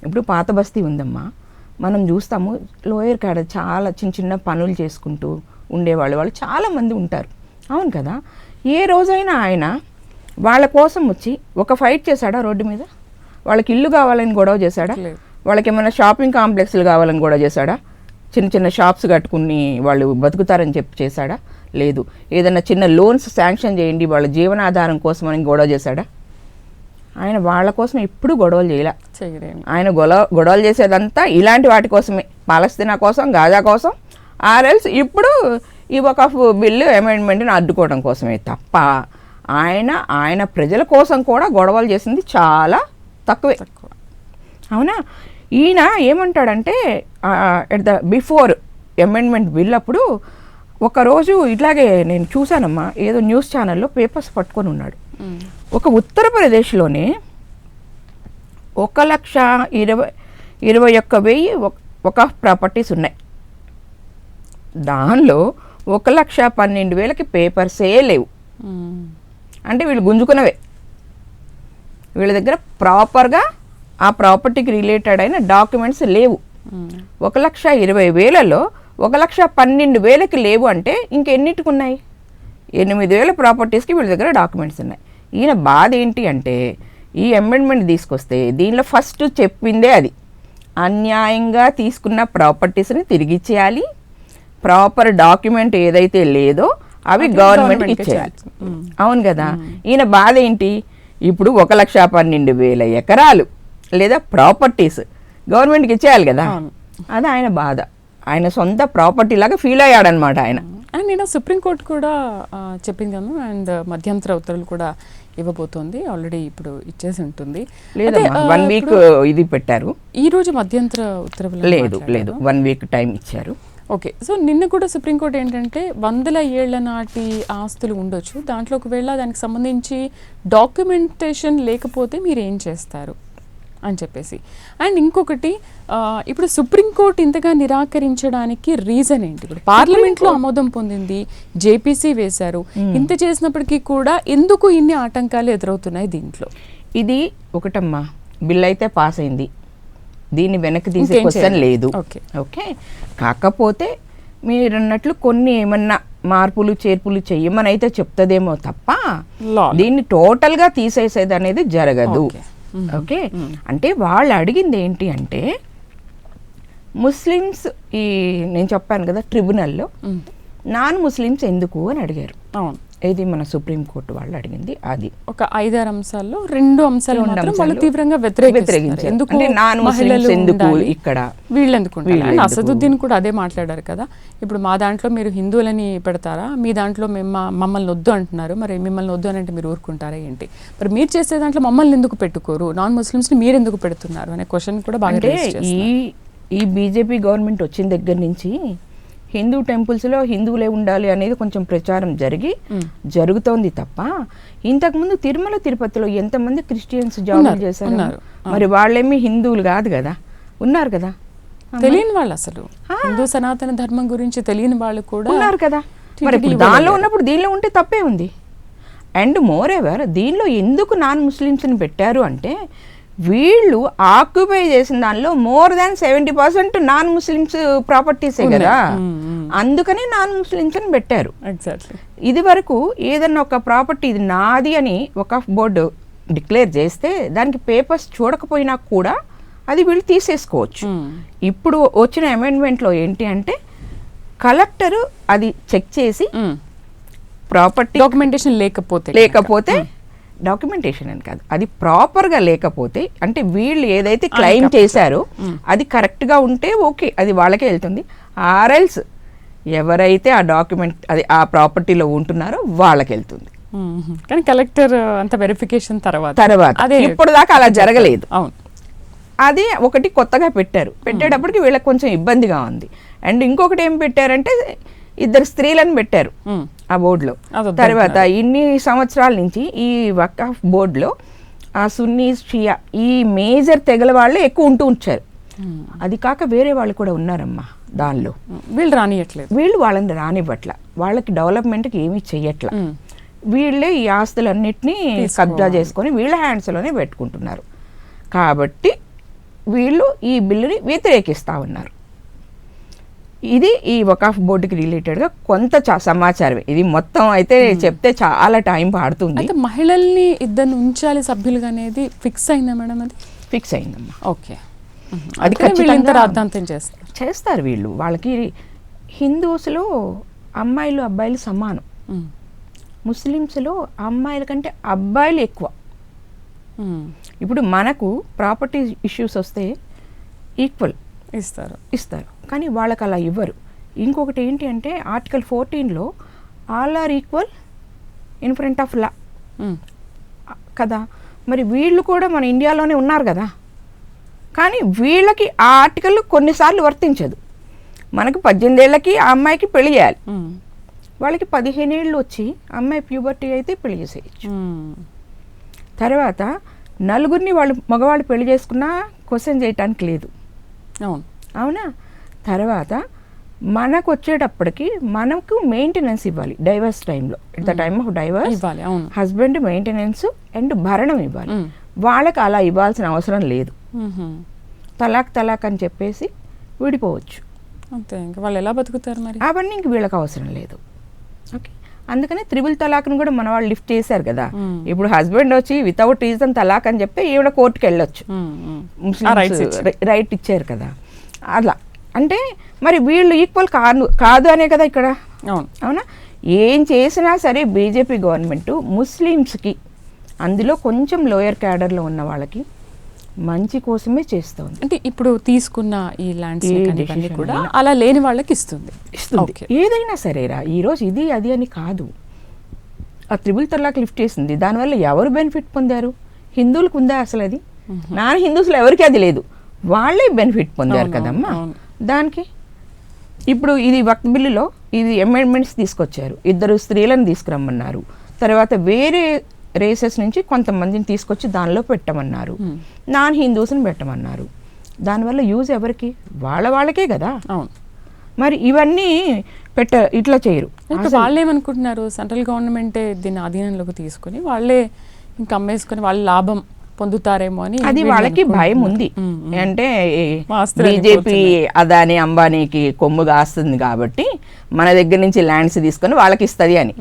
ఇప్పుడు పాత బస్తీ ఉందమ్మా, మనం చూస్తాము లోయర్ క్యాడర్ చాలా చిన్న పనులు చేసుకుంటూ ఉండేవాళ్ళు, వాళ్ళు చాలామంది ఉంటారు. అవును కదా? ఏ రోజైనా ఆయన వాళ్ళ కోసం వచ్చి ఒక ఫైట్ చేశాడా రోడ్డు మీద? వాళ్ళకి ఇల్లు కావాలని గొడవ చేశాడా? వాళ్ళకి ఏమైనా షాపింగ్ కాంప్లెక్స్లు కావాలని గొడవ చేశాడా? చిన్న షాప్స్ కట్టుకుని వాళ్ళు బతుకుతారని చెప్పి చేశాడా? లేదు. ఏదైనా చిన్న లోన్స్ శాంక్షన్ చేయండి వాళ్ళ జీవనాధారం కోసం అని గొడవ చేశాడా? ఆయన వాళ్ళ కోసం ఎప్పుడు గొడవలు చేయలే. ఆయన గొడవలు చేసేదంతా ఇలాంటి వాటి కోసమే, పాలస్తీనా కోసం, గాజా కోసం, ఆర్ఎల్స్ ఇప్పుడు ఈ వకఫ్ బిల్లు అమెండ్మెంట్ని అడ్డుకోవడం కోసమే తప్ప ఆయన ప్రజల కోసం కూడా గొడవలు చేసింది చాలా తక్కువే. అవునా? ఈయన ఏమంటాడంటే బిఫోర్ అమెండ్మెంట్ బిల్ అప్పుడు ఒకరోజు ఇట్లాగే నేను చూశానమ్మా, ఏదో న్యూస్ ఛానల్లో పేపర్స్ పట్టుకొని ఉన్నాడు. ఒక ఉత్తరప్రదేశ్లోనే 1,21,000 వకఫ్ ప్రాపర్టీస్ ఉన్నాయి. దానిలో 1,12,000కి పేపర్సే లేవు. అంటే వీళ్ళు గుంజుకున్నవే, వీళ్ళ దగ్గర ప్రాపర్గా ఆ ప్రాపర్టీకి రిలేటెడ్ అయిన డాక్యుమెంట్స్ లేవు. 1,20,000లో 1,12,000కి లేవు అంటే ఇంకెన్నిటికి ఉన్నాయి? 8,000 ప్రాపర్టీస్కి వీళ్ళ దగ్గర డాక్యుమెంట్స్ ఉన్నాయి. ఈయన బాధ ఏంటి అంటే, ఈ అమెండ్మెంట్ తీసుకొస్తే దీనిలో ఫస్ట్ చెప్పిందే అది, అన్యాయంగా తీసుకున్న ప్రాపర్టీస్ని తిరిగి ఇచ్చేయాలి, ప్రాపర్ డాక్యుమెంట్ ఏదైతే లేదో అవి గవర్నమెంట్కి ఇచ్చేయాలి. అవును కదా? ఈయన బాధ ఏంటి, ఇప్పుడు 1,12,000 ఎకరాలు లేదా ప్రాపర్టీస్ గవర్నమెంట్కి ఇచ్చేయాలి కదా, అది ఆయన బాధ. ఆయన సొంత ప్రాపర్టీ లాగా ఫీల్ అయ్యాడనమాట ఆయన. అండ్ నేను సుప్రీంకోర్టు కూడా చెప్పింది కదా, అండ్ మధ్యంతర ఉత్తర్వులు కూడా ఇవ్వబోతోంది, ఆల్రెడీ ఇప్పుడు ఇచ్చేసి ఉంటుంది. లేదా 1 వీక్ ఇది పెట్టారు. ఈ రోజు మధ్యంతర ఉత్తర్వులు లేదు 1 వీక్ టైం ఇచ్చారు. ఓకే. సో నిన్న కూడా సుప్రీంకోర్టు ఏంటంటే 100 ఏళ్ల నాటి ఆస్తులు ఉండొచ్చు, దాంట్లో ఒకవేళ దానికి సంబంధించి డాక్యుమెంటేషన్ లేకపోతే మీరు ఏం చేస్తారు అని చెప్పేసి. అండ్ ఇంకొకటి, ఇప్పుడు సుప్రీంకోర్టు ఇంతగా నిరాకరించడానికి రీజన్ ఏంటి? ఇప్పుడు పార్లమెంట్లో ఆమోదం పొందింది, జేపీసీ వేశారు, ఇంత చేసినప్పటికీ కూడా ఎందుకు ఇన్ని ఆటంకాలు ఎదురవుతున్నాయి దీంట్లో? ఇది ఒకటమ్మా, బిల్ అయితే పాస్ అయింది, దీన్ని వెనక్కి తీసే క్వశ్చన్ లేదు. ఓకే. కాకపోతే మీరన్నట్లు కొన్ని ఏమన్నా మార్పులు చేర్పులు చెయ్యమని అయితే చెప్తుందేమో తప్ప దీన్ని టోటల్గా తీసేసేది అనేది జరగదు. ఓకే. అంటే వాళ్ళు అడిగింది ఏంటి అంటే, ముస్లిమ్స్ ఈ నేను చెప్పాను కదా ట్రిబ్యునల్లో నాన్ ముస్లిమ్స్ ఎందుకు అని అడిగారు. అవును, ఇది మన సుప్రీంకోర్టు వాళ్ళు అడిగింది. అది ఒక 5-6 అంశాల్లో 2 అంశాలు వాళ్ళు తీవ్రంగా వ్యతిరేకించారు. ఎందుకు నాన్ ముస్లిమ్స్ ఎందుకు ఇక్కడ, వీళ్ళెందుకు? అసదుద్దీన్ కూడా అదే మాట్లాడారు కదా, ఇప్పుడు మా దాంట్లో మీరు హిందువులని పెడతారా, మీ దాంట్లో మమ్మల్ని వద్దు అంటున్నారు, మరి మిమ్మల్ని వద్దు అని అంటే మీరు ఊరుకుంటారా ఏంటి, మరి మీరు చేసే దాంట్లో మమ్మల్ని ఎందుకు పెట్టుకోరు, నాన్ ముస్లిమ్స్ని మీరు ఎందుకు పెడుతున్నారు అనే క్వశ్చన్ కూడా బాగా. ఈ బీజేపీ గవర్నమెంట్ వచ్చిన దగ్గర నుంచి హిందూ టెంపుల్స్లో హిందువులే ఉండాలి అనేది కొంచెం ప్రచారం జరుగుతోంది తప్ప, ఇంతకుముందు తిరుమల తిరుపతిలో ఎంతమంది క్రిస్టియన్స్ జాబ్ చేశారు, మరి వాళ్ళేమీ హిందువులు కాదు కదా, ఉన్నారు కదా, తెలియని వాళ్ళు, అసలు హిందూ సనాతన ధర్మం గురించి తెలియని వాళ్ళు కూడా ఉన్నారు కదా. మరి దానిలో ఉన్నప్పుడు దీనిలో ఉంటే తప్పే ఉంది. అండ్ మోర్ ఎవర్ దీనిలో ఎందుకు నాన్ ముస్లిమ్స్ని పెట్టారు అంటే వీళ్ళు ఆక్యుపై చేసిన దానిలో మోర్ దాన్ 70% నాన్ ముస్లిమ్స్ ప్రాపర్టీసే కదా, అందుకని నాన్ ముస్లిమ్స్ అని పెట్టారు. ఎగ్జాక్ట్లీ. ఇది వరకు ఏదన్నా ఒక ప్రాపర్టీ ఇది నాది అని వక్ఫ్ బోర్డు డిక్లేర్ చేస్తే దానికి పేపర్స్ చూడకపోయినా కూడా అది వీళ్ళు తీసేసుకోవచ్చు. ఇప్పుడు వచ్చిన అమెండ్మెంట్లో ఏంటి అంటే కలెక్టర్ అది చెక్ చేసి ప్రాపర్టీ డాక్యుమెంటేషన్ లేకపోతే డాక్యుమెంటేషన్ అని కాదు, అది ప్రాపర్గా లేకపోతే అంటే వీళ్ళు ఏదైతే క్లెయిమ్ చేశారో అది కరెక్ట్గా ఉంటే ఓకే, అది వాళ్ళకే వెళ్తుంది. ఆర్ఎల్స్ ఎవరైతే ఆ డాక్యుమెంట్ అది ఆ ప్రాపర్టీలో ఉంటున్నారో వాళ్ళకి వెళ్తుంది. కానీ కలెక్టర్ అంత వెరిఫికేషన్ తర్వాత అదే ఇప్పుడు దాకా అలా జరగలేదు. అవును, అది ఒకటి కొత్తగా పెట్టేటప్పటికి వీళ్ళకి కొంచెం ఇబ్బందిగా ఉంది. అండ్ ఇంకొకటి ఏం పెట్టారంటే 2 స్త్రీలను పెట్టారు ఆ బోర్డులో. తర్వాత ఇన్ని సంవత్సరాల నుంచి ఈ వక్ఫ్ బోర్డులో ఆ సున్నీ షియా ఈ మేజర్ తెగల వాళ్ళే ఎక్కువ ఉంచారు. అది కాక వేరే వాళ్ళు కూడా ఉన్నారమ్మా దానిలో. వీళ్ళు రానియట్లేదు, వీళ్ళు వాళ్ళని రానివ్వట్ల, వాళ్ళకి డెవలప్మెంట్కి ఏమీ చెయ్యట్ల. వీళ్ళే ఈ ఆస్తులన్నిటినీ కబ్జా చేసుకొని వీళ్ళ హ్యాండ్స్లోనే పెట్టుకుంటున్నారు. కాబట్టి వీళ్ళు ఈ బిల్లుని వ్యతిరేకిస్తూ ఉన్నారు. ఇది ఈ వక్ఫ్ బోర్డుకి రిలేటెడ్గా కొంత సమాచారం. ఇది మొత్తం అయితే చెప్తే చాలా టైం పడుతుంది. అయితే మహిళల్ని 2 ఉంచాలి సభ్యులుగా అనేది ఫిక్స్ అయిందా మేడం? అది ఫిక్స్ అయిందమ్మా. ఓకే, అది ఖచ్చితంగా రాద్ధాంతం చేస్తారు వీళ్ళు. వాళ్ళకి హిందూస్లో అమ్మాయిలు అబ్బాయిలు సమానం, ముస్లిమ్స్లో అమ్మాయిల కంటే అబ్బాయిలు ఎక్కువ. ఇప్పుడు మనకు ప్రాపర్టీ ఇష్యూస్ వస్తే ఈక్వల్ ఇస్తారు, కానీ వాళ్ళకి అలా ఇవ్వరు. ఇంకొకటి ఏంటి అంటే ఆర్టికల్ 14లో all are equal in front of law కదా. మరి వీళ్ళు కూడా మన ఇండియాలోనే ఉన్నారు కదా, కానీ వీళ్ళకి ఆ ఆర్టికల్ కొన్నిసార్లు వర్తించదు. మనకు 18 ఏళ్ళకి ఆ అమ్మాయికి పెళ్లి చేయాలి, వాళ్ళకి 15 ఏళ్ళు వచ్చి అమ్మాయి ప్యూబర్టీ అయితే పెళ్లి చేసేయచ్చు. తర్వాత నలుగురిని మగవాళ్ళు పెళ్లి చేసుకున్నా క్వశ్చన్ చేయటానికి లేదు. అవునా? తర్వాత మనకు వచ్చేటప్పటికి మనకు మెయింటెనెన్స్ ఇవ్వాలి డైవర్స్ టైంలో. At the time of divorce husband maintenance and భరణం ఇవ్వాలి. వాళ్ళకి అలా ఇవ్వాల్సిన అవసరం లేదు. తలాక్ అని చెప్పేసి విడిపోవచ్చు. అంతే, ఇంకా వాళ్ళు ఎలా బతుకుతారు మరి? అవన్నీ ఇంక వీళ్ళకి అవసరం లేదు. ఓకే, అందుకనే 3 తలాక్ను కూడా మన వాళ్ళు లిఫ్ట్ చేశారు కదా. ఇప్పుడు హస్బెండ్ వచ్చి వితౌట్ రీజన్ తలాక్ అని చెప్పి ఈవిడ కోర్టుకి వెళ్ళొచ్చు, రైట్ ఇచ్చారు కదా. అలా అంటే మరి వీళ్ళు ఈక్వల్ కాదు అనే కదా ఇక్కడ. అవునా? ఏం చేసినా సరే బీజేపీ గవర్నమెంట్ ముస్లిమ్స్కి, అందులో కొంచెం లోయర్ క్యాడర్లో ఉన్న వాళ్ళకి మంచి కోసమే చేస్తుంది. అంటే ఇప్పుడు తీసుకున్న ఈ ల్యాండ్స్ కూడా అలా లేని వాళ్ళకి ఇస్తుంది. ఏదైనా సరేరా, ఈరోజు ఇది అది అని కాదు. ఆ 3 తలాక్ లిఫ్ట్ చేసింది, దానివల్ల ఎవరు బెనిఫిట్ పొందారు? హిందువులకు ఉందా అసలు? అది నాన్ హిందూస్లో ఎవరికి అది లేదు, వాళ్ళే బెనిఫిట్ పొందారు కదమ్మా. దానికి ఇప్పుడు ఇది వక్ఫ్ బిల్లులో ఇది అమెండ్మెంట్స్ తీసుకొచ్చారు. 2 స్త్రీలను తీసుకురమ్మన్నారు, తర్వాత వేరే రేసెస్ నుంచి కొంతమందిని తీసుకొచ్చి దానిలో పెట్టమన్నారు, నాన్ హిందూస్ని పెట్టమన్నారు. దానివల్ల యూజ్ ఎవరికి? వాళ్ళకే కదా. మరి ఇవన్నీ ఇట్లా చేయరు. వాళ్ళు ఏమనుకుంటున్నారు, సెంట్రల్ గవర్నమెంటే దీన్ని అధీనంలోకి తీసుకుని వాళ్ళే ఇంకా అమ్మేసుకొని వాళ్ళ లాభం పొందుతారేమో అని. అది వాళ్ళకి భయం ఉంది. అంటే బీజేపీ అదాని అంబానీకి కొమ్ము కాస్తుంది కాబట్టి మన దగ్గర నుంచి ల్యాండ్స్ తీసుకొని వాళ్ళకి ఇస్తుంది అని.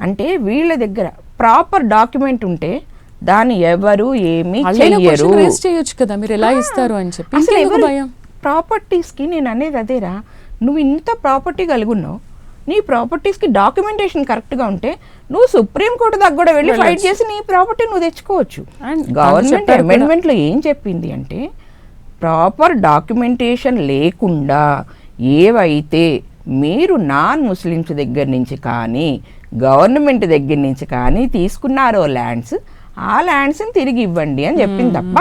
అంటే వీళ్ళ దగ్గర ప్రాపర్ డాక్యుమెంట్ ఉంటే దాన్ని ఎవరు ఏమి చెయ్యరు. చేయొచ్చు కదా, మీరు ఎలా ఇస్తారు అని చెప్పి. ప్రాపర్టీస్కి నేను అనేది అదేరా, నువ్వు ఇంత ప్రాపర్టీ కలిగి ఉన్నావు, నీ ప్రాపర్టీస్కి డాక్యుమెంటేషన్ కరెక్ట్గా ఉంటే నువ్వు సుప్రీంకోర్టు దగ్గర కూడా వెళ్ళి ఫైట్ చేసి నీ ప్రాపర్టీ నువ్వు తెచ్చుకోవచ్చు. గవర్నమెంట్ అమెండ్మెంట్లో ఏం చెప్పింది అంటే ప్రాపర్ డాక్యుమెంటేషన్ లేకుండా ఏవైతే మీరు నాన్ ముస్లిమ్స్ దగ్గర నుంచి కానీ గవర్నమెంట్ దగ్గర నుంచి కానీ తీసుకున్నారో ల్యాండ్స్, ఆ ల్యాండ్స్ని తిరిగి ఇవ్వండి అని చెప్పింది తప్ప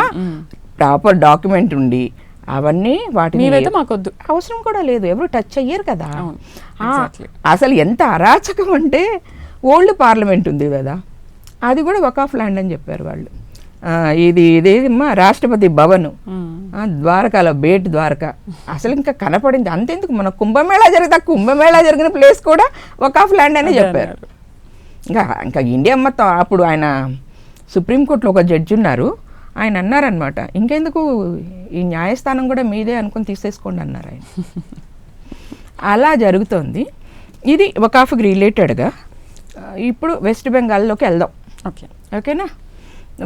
ప్రాపర్ డాక్యుమెంట్ ఉండి అవన్నీ వాటిని మాకొద్దు అవసరం కూడా లేదు, ఎవరు టచ్ అయ్యారు కదా. అసలు ఎంత అరాచకం అంటే ఓల్డ్ పార్లమెంట్ ఉంది కదా, అది కూడా వక్ఫ్ ల్యాండ్ అని చెప్పారు వాళ్ళు. ఇదేమా రాష్ట్రపతి భవన్ ద్వారకాలో బేట్ ద్వారకా అసలు ఇంకా కనపడింది. అంతెందుకు మన కుంభమేళా జరిగిన ప్లేస్ కూడా వక్ఫ్ ల్యాండ్ అని చెప్పారు. ఇంకా ఇండియా మొత్తం అప్పుడు ఆయన సుప్రీంకోర్టులో ఒక జడ్జి ఉన్నారు, ఆయన అన్నారనమాట, ఇంకెందుకు ఈ న్యాయస్థానం కూడా మీదే అనుకుని తీసేసుకోండి అన్నారు ఆయన. అలా జరుగుతోంది. ఇది వకాఫ్కి రిలేటెడ్గా. ఇప్పుడు వెస్ట్ బెంగాల్లోకి వెళ్దాం. ఓకేనా?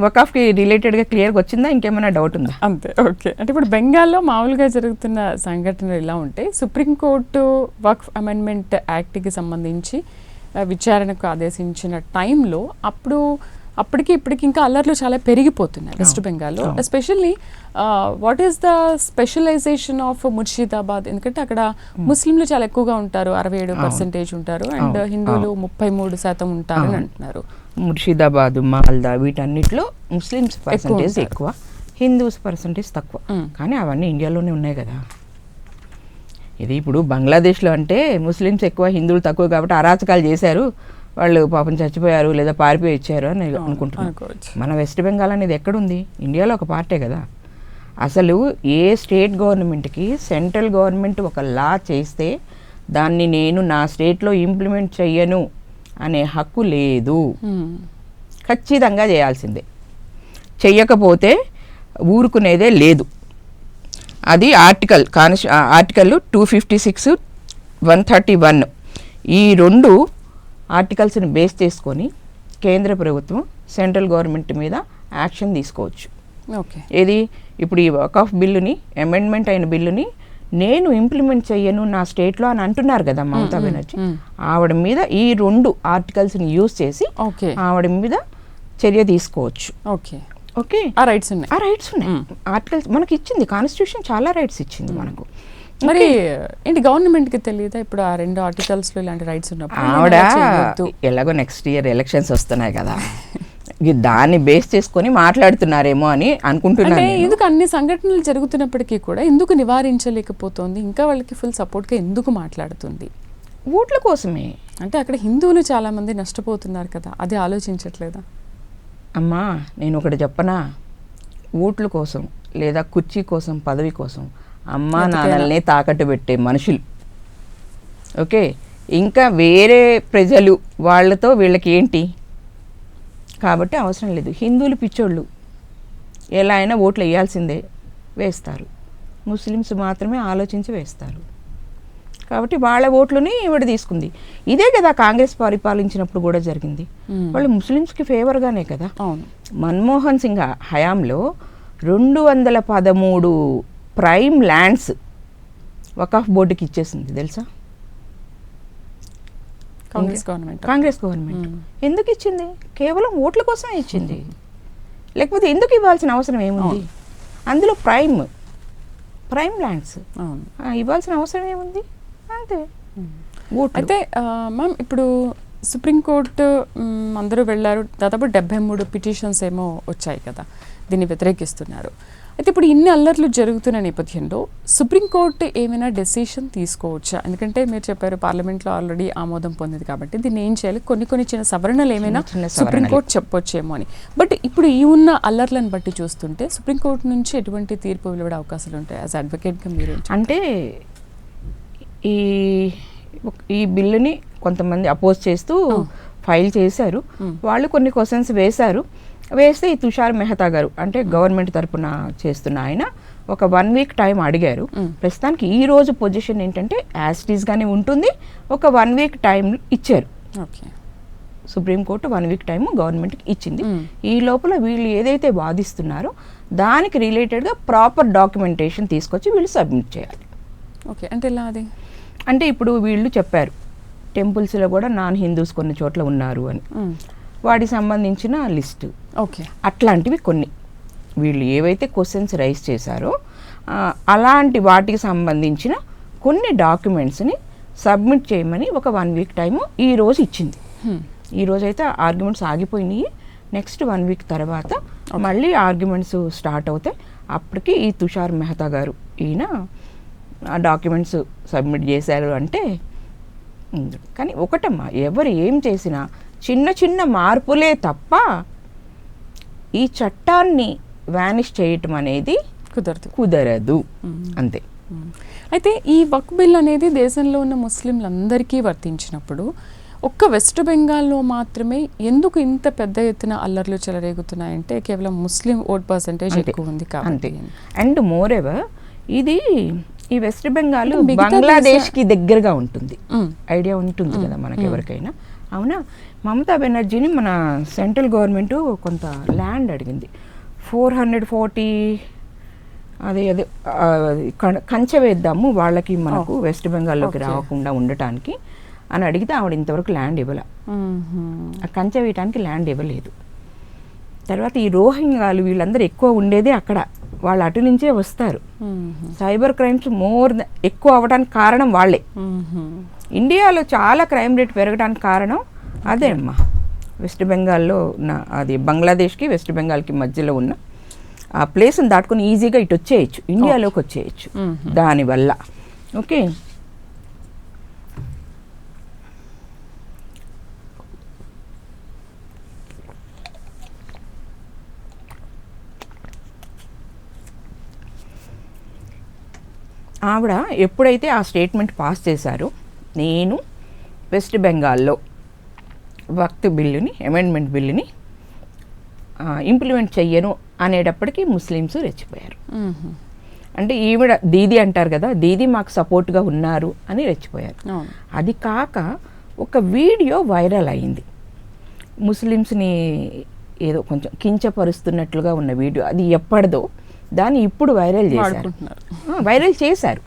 వకాఫ్కి రిలేటెడ్గా క్లియర్గా వచ్చిందా, ఇంకేమైనా డౌట్ ఉందా? అంతే. ఓకే. అంటే ఇప్పుడు బెంగాల్లో మామూలుగా జరుగుతున్న సంఘటనలు ఇలా ఉంటే సుప్రీంకోర్టు వక్ఫ్ అమెండ్మెంట్ యాక్ట్కి సంబంధించి విచారణకు ఆదేశించిన టైంలో అప్పటికి ఇప్పటికి ఇంకా అల్లర్లు చాలా పెరిగిపోతున్నాయి వెస్ట్ బెంగాల్లో. Especially what is the specialization of Murshidabad? ఎందుకంటే అక్కడ ముస్లింలు చాలా ఎక్కువగా ఉంటారు, 67% ఉంటారు, అండ్ హిందువులు 33% ఉంటారు అని అంటున్నారు. ముర్షిదాబాద్, మాల్దా వీటన్నిటిలో ముస్లిమ్స్ పర్సంటేజ్ ఎక్కువ, హిందూస్ పర్సంటేజ్ తక్కువ. కానీ అవన్నీ ఇండియాలోనే ఉన్నాయి కదా. ఇది ఇప్పుడు బంగ్లాదేశ్లో అంటే ముస్లిమ్స్ ఎక్కువ, హిందువులు తక్కువ కాబట్టి అరాచకాలు చేశారు, వాళ్ళు పాపం చచ్చిపోయారు లేదా పారిపోయి ఇచ్చారు అని అనుకుంటున్నారు. మన వెస్ట్ బెంగాల్ అనేది ఎక్కడుంది? ఇండియాలో ఒక పార్టే కదా. అసలు ఏ స్టేట్ గవర్నమెంట్కి సెంట్రల్ గవర్నమెంట్ ఒక లా చేస్తే దాన్ని నేను నా స్టేట్లో ఇంప్లిమెంట్ చెయ్యను అనే హక్కు లేదు. ఖచ్చితంగా చేయాల్సిందే, చెయ్యకపోతే ఊరుకునేదే లేదు. అది ఆర్టికల్ 256, 131 ఈ 2 ఆర్టికల్స్ని బేస్ చేసుకొని కేంద్ర ప్రభుత్వం సెంట్రల్ గవర్నమెంట్ మీద యాక్షన్ తీసుకోవచ్చు. ఏది ఇప్పుడు ఈ వకాఫ్ బిల్లుని, అమెండ్మెంట్ అయిన బిల్లుని నేను ఇంప్లిమెంట్ చెయ్యను నా స్టేట్లో అని అంటున్నారు కదా మమతా బెనర్జీ, ఆవిడ మీద ఈ 2 ఆర్టికల్స్ని యూజ్ చేసి ఆవిడ మీద చర్య తీసుకోవచ్చు. ఓకే, ఆ రైట్స్ ఉన్నాయి. ఆర్టికల్స్ మనకి ఇచ్చింది, కాన్స్టిట్యూషన్ చాలా రైట్స్ ఇచ్చింది మనకు. మరి ఏంటి గవర్నమెంట్కి తెలియదా ఇప్పుడు ఆ 2 ఆర్టికల్స్లో ఇలాంటి రైట్స్ ఉన్నప్పుడు? ఆవిడ ఎలాగో నెక్స్ట్ ఇయర్ ఎలక్షన్స్ వస్తున్నాయి కదా, దాన్ని బేస్ చేసుకొని మాట్లాడుతున్నారేమో అని అనుకుంటున్నాను. ఎందుకు అన్ని సంఘటనలు జరుగుతున్నప్పటికీ కూడా ఎందుకు నివారించలేకపోతుంది? ఇంకా వాళ్ళకి ఫుల్ సపోర్ట్గా ఎందుకు మాట్లాడుతుంది? ఓట్ల కోసమే. అంటే అక్కడ హిందువులు చాలా మంది నష్టపోతున్నారు కదా, అది ఆలోచించట్లేదా? అమ్మా నేను ఒకటి చెప్పనా, ఓట్ల కోసం లేదా కుర్చీ కోసం, పదవి కోసం అమ్మా నాన్నల్నే తాకట్టు పెట్టే మనుషులు. ఓకే, ఇంకా వేరే ప్రజలు వాళ్ళతో వీళ్ళకి ఏంటి కాబట్టి అవసరం లేదు. హిందువులు పిచ్చోళ్ళు, ఎలా అయినా ఓట్లు వేయాల్సిందే, వేస్తారు. ముస్లిమ్స్ మాత్రమే ఆలోచించి వేస్తారు. కాబట్టి వాళ్ళ ఓట్లని ఈవిడ తీసుకుంది. ఇదే కదా కాంగ్రెస్ పరిపాలించినప్పుడు కూడా జరిగింది. వాళ్ళు ముస్లిమ్స్కి ఫేవర్గానే కదా. మన్మోహన్ సింగ్ హయాంలో 213 ప్రైమ్ ల్యాండ్స్ వకాఫ్ బోర్డుకి ఇచ్చేసింది తెలుసా కాంగ్రెస్ గవర్నమెంట్. ఎందుకు ఇచ్చింది? కేవలం ఓట్ల కోసమే ఇచ్చింది. లేకపోతే ఎందుకు ఇవ్వాల్సిన అవసరం ఏముంది? అందులో ప్రైమ్ ల్యాండ్స్ ఇవ్వాల్సిన అవసరం ఏముంది? అంతే. అయితే మ్యామ్ ఇప్పుడు సుప్రీంకోర్టు అందరూ వెళ్ళారు, దాదాపు 73 పిటిషన్స్ ఏమో వచ్చాయి కదా, దీన్ని వ్యతిరేకిస్తున్నారు. అయితే ఇప్పుడు ఇన్ని అల్లర్లు జరుగుతున్న నేపథ్యంలో సుప్రీంకోర్టు ఏమైనా డెసిషన్ తీసుకోవచ్చా? ఎందుకంటే మీరు చెప్పారు పార్లమెంట్లో ఆల్రెడీ ఆమోదం పొందింది కాబట్టి దీన్ని ఏం చేయాలి, కొన్ని చిన్న సవరణలు ఏమైనా సుప్రీంకోర్టు చెప్పొచ్చేమో అని. బట్ ఇప్పుడు ఈ ఉన్న అల్లర్లను బట్టి చూస్తుంటే సుప్రీంకోర్టు నుంచి ఎటువంటి తీర్పు వెలువడే అవకాశాలు ఉంటాయి? యాజ్ అడ్వకేట్గా మీరు అంటే ఈ బిల్లుని కొంతమంది అపోజ్ చేస్తూ ఫైల్ చేశారు. వాళ్ళు కొన్ని క్వశ్చన్స్ వేస్తే ఈ తుషార్ మెహతా గారు అంటే గవర్నమెంట్ తరపున చేస్తున్న ఆయన ఒక 1 వీక్ టైం అడిగారు. ప్రస్తుతానికి ఈ రోజు పొజిషన్ ఏంటంటే యాజ్ ఇట్ ఈస్ గానే ఉంటుంది, ఒక 1 వీక్ టైం ఇచ్చారు. సుప్రీంకోర్టు 1 వీక్ టైం గవర్నమెంట్కి ఇచ్చింది. ఈ లోపల వీళ్ళు ఏదైతే వాదిస్తున్నారో దానికి రిలేటెడ్గా ప్రాపర్ డాక్యుమెంటేషన్ తీసుకొచ్చి వీళ్ళు సబ్మిట్ చేయాలి. ఓకే, అంటే ఎలా అది? అంటే ఇప్పుడు వీళ్ళు చెప్పారు టెంపుల్స్లో కూడా నాన్ హిందూస్ కొన్ని చోట్ల ఉన్నారు అని, వాటికి సంబంధించిన లిస్టు. ఓకే, అట్లాంటివి కొన్ని వీళ్ళు ఏవైతే క్వశ్చన్స్ రైజ్ చేశారో అలాంటి వాటికి సంబంధించిన కొన్ని డాక్యుమెంట్స్ని సబ్మిట్ చేయమని ఒక 1 వీక్ టైము ఈ రోజు ఇచ్చింది. ఈ రోజు అయితే ఆర్గ్యుమెంట్స్ ఆగిపోయినాయి. నెక్స్ట్ 1 వీక్ తర్వాత మళ్ళీ ఆర్గ్యుమెంట్స్ స్టార్ట్ అవుతాయి. అప్పటికి ఈ తుషార్ మెహతా గారు ఈయన ఆ డాక్యుమెంట్స్ సబ్మిట్ చేశారు అంటే. కానీ ఒకటమ్మా, ఎవరు ఏం చేసినా చిన్న మార్పులే తప్ప ఈ చట్టాన్ని వానిష్ చేయటం అనేది కుదరదు. అంతే. అయితే ఈ వక్ఫ్ బిల్ అనేది దేశంలో ఉన్న ముస్లింలందరికీ వర్తించినప్పుడు ఒక్క వెస్ట్ బెంగాల్లో మాత్రమే ఎందుకు ఇంత పెద్ద ఎత్తున అల్లర్లు చెలరేగుతున్నాయంటే కేవలం ముస్లిం ఓట్ పర్సెంటేజ్ ఎక్కువ ఉంది కాబట్టి. అండ్ మోర్ ఎవర్ ఇది ఈ వెస్ట్ బెంగాల్ బంగ్లాదేశ్కి దగ్గరగా ఉంటుంది, ఐడియా ఉంటుంది కదా మనకి ఎవరికైనా. అవునా, మమతా బెనర్జీని మన సెంట్రల్ గవర్నమెంట్ కొంత ల్యాండ్ అడిగింది, 440 అదే కంచె వేద్దాము వాళ్ళకి మనకు వెస్ట్ బెంగాల్లోకి రాకుండా ఉండటానికి అని అడిగితే ఆవిడ ఇంతవరకు ల్యాండ్ ఇవ్వలే, ఆ కంచె వేయటానికి ల్యాండ్ ఇవ్వలేదు. తర్వాత ఈ రోహింగ్యాలు వీళ్ళందరూ ఎక్కువ ఉండేదే అక్కడ, వాళ్ళు అటు నుంచే వస్తారు. సైబర్ క్రైమ్స్ ఎక్కువ అవ్వడానికి కారణం వాళ్ళే. ఇండియాలో చాలా క్రైమ్ రేట్ పెరగడానికి కారణం అదే అమ్మా, వెస్ట్ బెంగాల్లో ఉన్న అది బంగ్లాదేశ్కి వెస్ట్ బెంగాల్కి మధ్యలో ఉన్న ఆ ప్లేస్ని దాటుకొని ఈజీగా ఇటు వచ్చేయచ్చు, ఇండియాలోకి వచ్చేయచ్చు దానివల్ల. ఓకే, ఆవిడ ఎప్పుడైతే ఆ స్టేట్మెంట్ పాస్ చేశారో, నేను వెస్ట్ బెంగాల్లో వక్త్ బిల్లుని, అమెండ్మెంట్ బిల్లుని ఇంప్లిమెంట్ చెయ్యను అనేటప్పటికీ ముస్లిమ్స్ రెచ్చిపోయారు. అంటే ఈవిడ దీదీ అంటారు కదా, దీదీ మాకు సపోర్ట్గా ఉన్నారు అని రెచ్చిపోయారు. అది కాక ఒక వీడియో వైరల్ అయింది, ముస్లిమ్స్ని ఏదో కొంచెం కించపరుస్తున్నట్లుగా ఉన్న వీడియో, అది ఎప్పటిదో దాన్ని ఇప్పుడు వైరల్ చేశారు.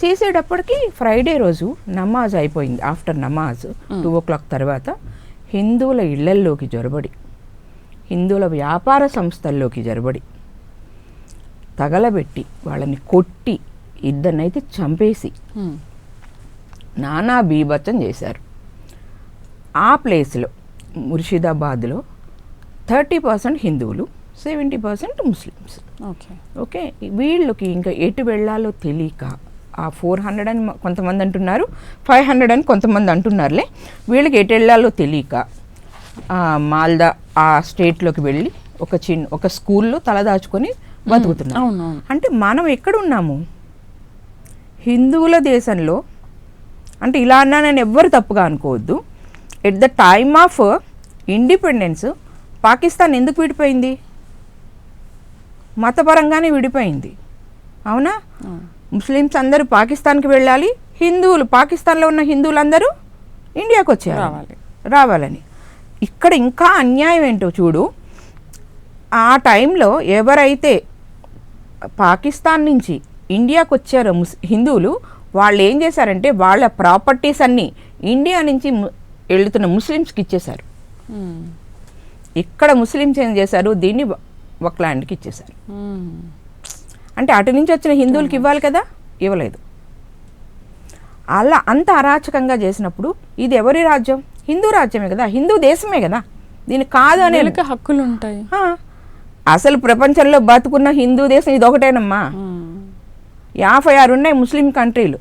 చేసేటప్పటికి ఫ్రైడే రోజు నమాజ్ అయిపోయింది, ఆఫ్టర్ నమాజ్ 2 o'clock తర్వాత హిందువుల ఇళ్లల్లోకి జొరబడి, హిందువుల వ్యాపార సంస్థల్లోకి జొరబడి తగలబెట్టి వాళ్ళని కొట్టి ఇద్దరినైతే చంపేసి నానా బీభత్సం చేశారు. ఆ ప్లేస్లో ముర్షిదాబాద్లో 30% హిందువులు, 70% ముస్లిమ్స్. ఓకే, వీళ్ళకి ఇంకా ఎటు వెళ్ళాలో తెలియక ఆ 400 అని కొంతమంది అంటున్నారు, 500 అని కొంతమంది అంటున్నారులే, వీళ్ళకి ఎటు వెళ్ళాలో తెలియక మాల్దా ఆ స్టేట్లోకి వెళ్ళి ఒక స్కూల్లో తలదాచుకొని బతుకుతున్నారు. అంటే మనం ఎక్కడున్నాము? హిందువుల దేశంలో. అంటే ఇలా అన్నా నేను ఎవ్వరు తప్పుగా అనుకోవద్దు. At the time of independence Pakistan ఎందుకు విడిపోయింది? మతపరంగానే విడిపోయింది. అవునా? ముస్లిమ్స్ అందరూ పాకిస్తాన్కి వెళ్ళాలి, హిందువులు పాకిస్తాన్లో ఉన్న హిందువులందరూ ఇండియాకి వచ్చేయాలి రావాలని. ఇక్కడ ఇంకా అన్యాయం ఏంటో చూడు. ఆ టైంలో ఎవరైతే పాకిస్తాన్ నుంచి ఇండియాకి వచ్చారో హిందువులు, వాళ్ళు ఏం చేశారంటే వాళ్ళ ప్రాపర్టీస్ అన్నీ ఇండియా నుంచి వెళుతున్న ముస్లిమ్స్కి ఇచ్చేశారు. ఇక్కడ ముస్లిమ్స్ ఏం చేశారు, దీన్ని ఒక ల్యాండ్కి ఇచ్చేశారు. అంటే అటు నుంచి వచ్చిన హిందువులకి ఇవ్వాలి కదా, ఇవ్వలేదు. అలా అంత అరాచకంగా చేసినప్పుడు ఇది ఎవరి రాజ్యం? హిందూ రాజ్యమే కదా, హిందూ దేశమే కదా. దీనికి కాదు అనే హక్కులు ఉంటాయి. అసలు ప్రపంచంలో బతుకున్న హిందూ దేశం ఇది ఒకటేనమ్మా. 56 ఉన్నాయి ముస్లిం కంట్రీలు.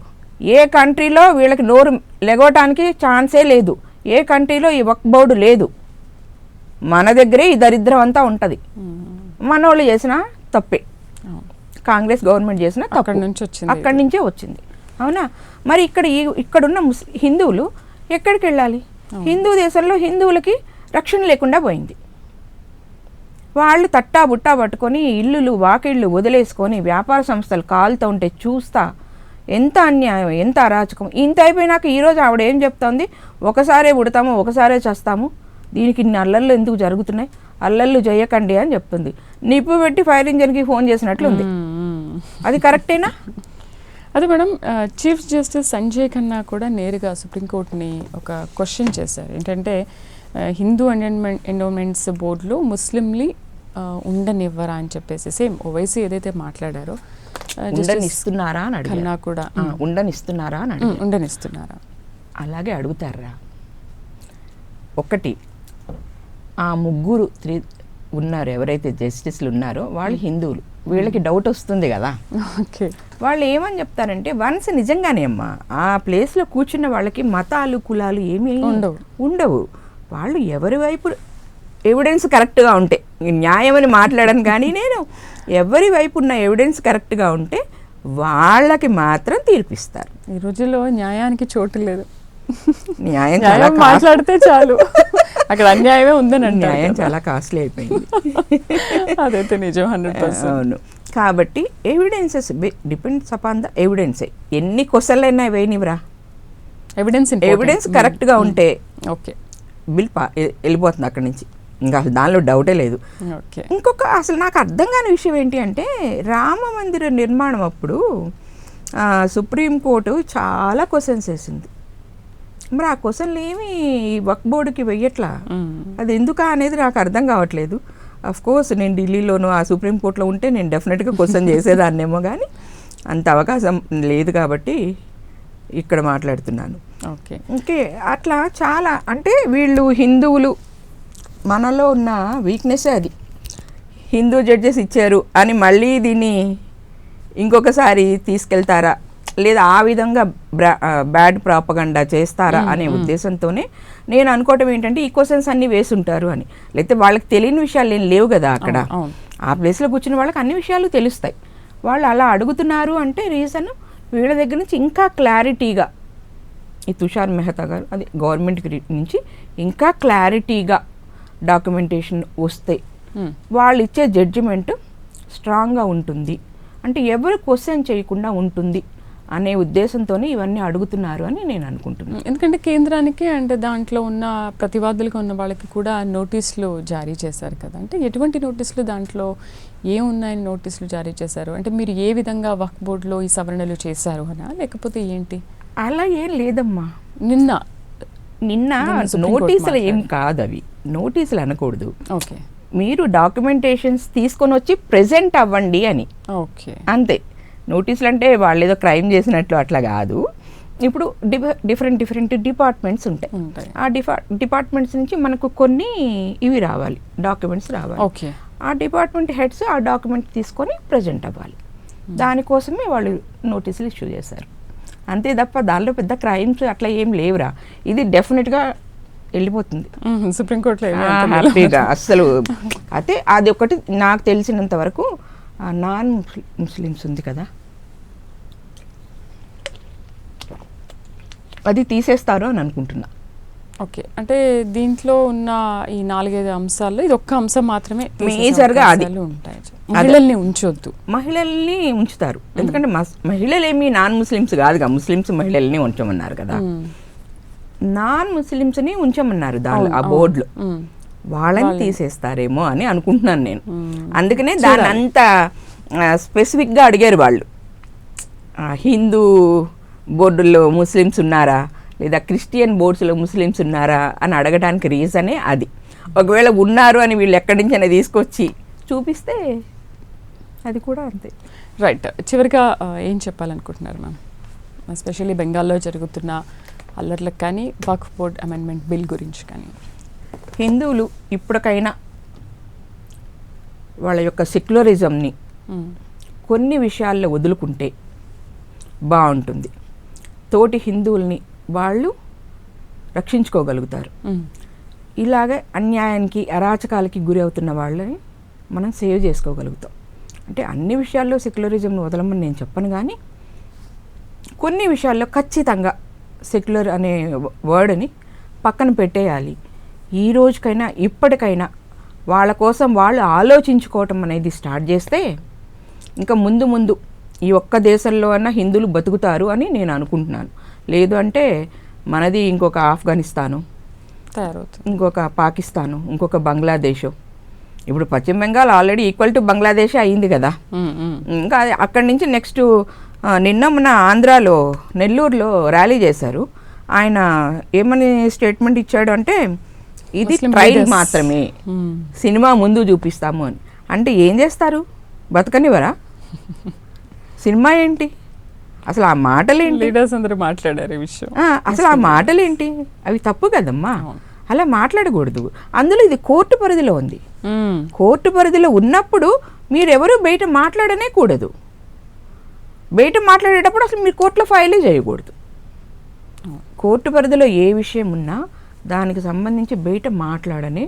ఏ కంట్రీలో వీళ్ళకి నోరు లెగవటానికి ఛాన్సే లేదు. ఏ కంట్రీలో ఈ వక్ఫ్ బోర్డు లేదు. మన దగ్గరే ఈ దరిద్రం అంతా ఉంటుంది. మనోళ్ళు చేసిన తప్పే, కాంగ్రెస్ గవర్నమెంట్ చేసిన తప్పు అక్కడి నుంచే వచ్చింది. అవునా? మరి ఇక్కడున్న హిందువులు ఎక్కడికి వెళ్ళాలి? హిందూ దేశంలో హిందువులకి రక్షణ లేకుండా పోయింది. వాళ్ళు తట్టా బుట్టా పట్టుకొని ఇల్లులు వాకిళ్ళు వదిలేసుకొని వ్యాపార సంస్థలు కాలుతూ ఉంటే చూస్తా ఎంత అన్యాయం, ఎంత అరాచకం. ఇంత అయిపోయినాక ఈరోజు ఆవిడ ఏం చెప్తోంది, ఒకసారే ఉడతాము ఒకసారే చేస్తాము, దీనికి ఇన్ని అల్లర్లు ఎందుకు జరుగుతున్నాయి, అల్లర్లు చేయకండి అని చెప్తుంది. నిప్పు పెట్టి ఫైర్ ఇంజన్కి ఫోన్ చేసినట్లుంది. అది కరెక్టేనా? అదే madam, chief justice Sanjay Khanna కూడా నేరుగా సుప్రీంకోర్టుని ఒక క్వశ్చన్ చేశారు. ఏంటంటే హిందూ ఎండోమెంట్స్ బోర్డులో ముస్లింలు ఉండనివ్వరా అని చెప్పేసి సేమ్ ఓవైసీ ఏదైతే మాట్లాడారో ఉండనిస్తున్నారా అని ఖన్నా కూడా ఉండనిస్తున్నారా అని ఉండనిస్తున్నారా అలాగే అడుగుతారా? ఒకటి, ఆ ముగ్గురు ఉన్నారు ఎవరైతే జస్టిస్లు ఉన్నారో వాళ్ళు హిందువులు, వీళ్ళకి డౌట్ వస్తుంది కదా. వాళ్ళు ఏమని చెప్తారంటే, వన్స్ నిజంగానే అమ్మా ఆ ప్లేస్లో కూర్చున్న వాళ్ళకి మతాలు కులాలు ఏమీ ఉండవు. వాళ్ళు ఎవరి వైపు ఎవిడెన్స్ కరెక్ట్గా ఉంటే, న్యాయం అని మాట్లాడను కానీ నేను, ఎవరి వైపు ఉన్న ఎవిడెన్స్ కరెక్ట్గా ఉంటే వాళ్ళకి మాత్రం తీర్పిస్తారు. ఈ రోజుల్లో న్యాయానికి చోటు లేదు. న్యాయం చాలా మాట్లాడితే చాలు, అక్కడ అన్యాయమే ఉందని అంటే న్యాయం చాలా కాస్ట్లీ అయిపోయింది. అదైతే నిజం 100%. అవును. కాబట్టి ఎవిడెన్సెస్ డిపెండ్స్ అపాన్ ద ఎవిడెన్సే. ఎన్ని క్వశ్చన్లు అయినా వేయనివ్వరా, ఎవిడెన్స్ కరెక్ట్గా ఉంటే ఓకే బిల్ వెళ్ళిపోతుంది అక్కడి నుంచి, ఇంకా అసలు దానిలో డౌటే లేదు. ఇంకొక అసలు నాకు అర్థం కాని విషయం ఏంటి అంటే, రామ మందిర నిర్మాణం అప్పుడు సుప్రీంకోర్టు చాలా క్వశ్చన్స్ వేసింది. మరి ఆ క్వశ్చన్లు ఏమి వక్ఫ్ బోర్డుకి వెయ్యట్లా, అది ఎందుకా అనేది నాకు అర్థం కావట్లేదు. అఫ్ కోర్స్ నేను ఢిల్లీలోనూ ఆ సుప్రీంకోర్టులో ఉంటే నేను డెఫినెట్గా క్వశ్చన్ చేసేదాన్నేమో, కానీ అంత అవకాశం లేదు కాబట్టి ఇక్కడ మాట్లాడుతున్నాను. ఓకే, అట్లా చాలా అంటే వీళ్ళు హిందువులు, మనలో ఉన్న వీక్నెస్సే అది. హిందూ జడ్జెస్ ఇచ్చారు అని మళ్ళీ దీన్ని ఇంకొకసారి తీసుకెళ్తారా, లేదా ఆ విధంగా బ్యాడ్ ప్రాపగండా చేస్తారా అనే ఉద్దేశంతోనే నేను అనుకోవటం ఏంటంటే ఈ క్వశ్చన్స్ అన్నీ వేసుంటారు అని. లేకపోతే వాళ్ళకి తెలియని విషయాలు ఏం లేవు కదా అక్కడ. ఆ ప్లేస్లో కూర్చున్న వాళ్ళకి అన్ని విషయాలు తెలుస్తాయి. వాళ్ళు అలా అడుగుతున్నారు అంటే రీజన్ వీళ్ళ దగ్గర నుంచి ఇంకా క్లారిటీగా, ఈ తుషార్ మెహతా గారు అది గవర్నమెంట్ నుంచి ఇంకా క్లారిటీగా డాక్యుమెంటేషన్ వస్తే వాళ్ళు ఇచ్చే జడ్జిమెంట్ స్ట్రాంగ్గా ఉంటుంది, అంటే ఎవరు క్వశ్చన్ చేయకుండా ఉంటుంది అనే ఉద్దేశంతోనే ఇవన్నీ అడుగుతున్నారు అని నేను అనుకుంటున్నాను. ఎందుకంటే కేంద్రానికి అంటే దాంట్లో ఉన్న ప్రతివాదులుగా ఉన్న వాళ్ళకి కూడా నోటీసులు జారీ చేశారు కదా, అంటే ఎటువంటి నోటీసులు, దాంట్లో ఏమున్నాయని నోటీసులు జారీ చేశారు? అంటే మీరు ఏ విధంగా వక్ఫ్ బోర్డులో ఈ సవరణలు చేశారు అనా, లేకపోతే ఏంటి? అలా ఏం లేదమ్మా. నిన్న నోటీసులు ఏం కాదు, అవి నోటీసులు అనకూడదు. ఓకే, మీరు డాక్యుమెంటేషన్స్ తీసుకొని వచ్చి ప్రెజెంట్ అవ్వండి అని. ఓకే, అంతే. నోటీసులు అంటే వాళ్ళు ఏదో క్రైమ్ చేసినట్లు అట్లా కాదు. ఇప్పుడు డిఫరెంట్ డిపార్ట్మెంట్స్ ఉంటాయి. ఆ డిపార్ట్మెంట్స్ నుంచి మనకు కొన్ని ఇవి రావాలి, డాక్యుమెంట్స్ రావాలి. ఓకే, ఆ డిపార్ట్మెంట్ హెడ్స్ ఆ డాక్యుమెంట్ తీసుకొని ప్రజెంట్ అవ్వాలి. దానికోసమే వాళ్ళు నోటీసులు ఇష్యూ చేశారు, అంతే తప్ప దానిలో పెద్ద క్రైమ్స్ అట్లా ఏం లేవురా. ఇది డెఫినెట్గా వెళ్ళిపోతుంది సుప్రీంకోర్టులో హ్యాపీగా. అస్సలు అయితే అది ఒకటి నాకు తెలిసినంత వరకు నాన్ ముస్లిమ్స్ ఉంది కదా, అది తీసేస్తారు అని అనుకుంటున్నా. ఓకే, అంటే దీంట్లో ఉన్న ఈ 4-5 అంశాల్లో ఇది ఒక్క అంశం మాత్రమే మేజర్గా అది ఉంటాయి. మహిళల్ని ఉంచొద్దు, మహిళల్ని ఉంచుతారు. ఎందుకంటే మహిళలు ఏమి నాన్ ముస్లిమ్స్ కాదుగా, ముస్లిమ్స్ మహిళల్ని ఉంచమన్నారు కదా, నాన్ ముస్లిమ్స్ని ఉంచమన్నారు దాని ఆ బోర్డులో. వాళ్ళని తీసేస్తారేమో అని అనుకుంటున్నాను నేను. అందుకనే దాన్ని అంత స్పెసిఫిక్గా అడిగారు వాళ్ళు. హిందూ బోర్డుల్లో ముస్లిమ్స్ ఉన్నారా, లేదా క్రిస్టియన్ బోర్డ్స్లో ముస్లిమ్స్ ఉన్నారా అని అడగడానికి రీజనే అది. ఒకవేళ ఉన్నారు అని వీళ్ళు ఎక్కడి నుంచైనా తీసుకొచ్చి చూపిస్తే అది కూడా అంతే. రైట్, చివరిగా ఏం చెప్పాలనుకుంటున్నారు మ్యామ్, ఎస్పెషల్లీ బెంగాల్లో జరుగుతున్న అల్లర్లకు కానీ వక్ఫ్ బోర్డ్ అమెండ్మెంట్ బిల్ గురించి కానీ? హిందువులు ఇప్పటికైనా వాళ్ళ యొక్క సెక్యులరిజంని కొన్ని విషయాల్లో వదులుకుంటే బాగుంటుంది. తోటి హిందువుల్ని వాళ్ళు రక్షించుకోగలుగుతారు. ఇలాగే అన్యాయానికి అరాచకాలకి గురి అవుతున్న వాళ్ళని మనం సేవ్ చేసుకోగలుగుతాం. అంటే అన్ని విషయాల్లో సెక్యులరిజంను వదలమని నేను చెప్పను, కానీ కొన్ని విషయాల్లో ఖచ్చితంగా సెక్యులర్ అనే వర్డ్ని పక్కన పెట్టేయాలి. ఈ రోజుకైనా ఇప్పటికైనా వాళ్ళ కోసం వాళ్ళు ఆలోచించుకోవటం అనేది స్టార్ట్ చేస్తే ఇంకా ముందు ముందు ఈ ఒక్క దేశంలో అన్నా హిందువులు బతుకుతారు అని నేను అనుకుంటున్నాను. లేదు అంటే మనది ఇంకొక ఆఫ్ఘనిస్తాను తయారవుతుంది, ఇంకొక పాకిస్తాను, ఇంకొక బంగ్లాదేశ్. ఇప్పుడు పశ్చిమ Bengal already equal to Bangladesh అయింది కదా. ఇంకా అక్కడి నుంచి నెక్స్ట్ నిన్న మన ఆంధ్రాలో నెల్లూరులో ర్యాలీ చేశారు. ఆయన ఏమని స్టేట్మెంట్ ఇచ్చాడు అంటే ఇది ట్రైల్ మాత్రమే, సినిమా ముందు చూపిస్తాము అని. అంటే ఏం చేస్తారు, బతకనివరా? సినిమా ఏంటి అసలు? ఆ మాటలేంటి? లీడర్స్ అందరూ మాట్లాడారు ఈ విషయం. అసలు ఆ మాటలేంటి? అవి తప్పు కదమ్మా, అలా మాట్లాడకూడదు. అందులో ఇది కోర్టు పరిధిలో ఉంది. కోర్టు పరిధిలో ఉన్నప్పుడు మీరెవరు బయట మాట్లాడనే కూడదు. బయట మాట్లాడేటప్పుడు అసలు మీరు కోర్టులో ఫైలే చేయకూడదు. కోర్టు పరిధిలో ఏ విషయం ఉన్నా దానికి సంబంధించి బయట మాట్లాడనే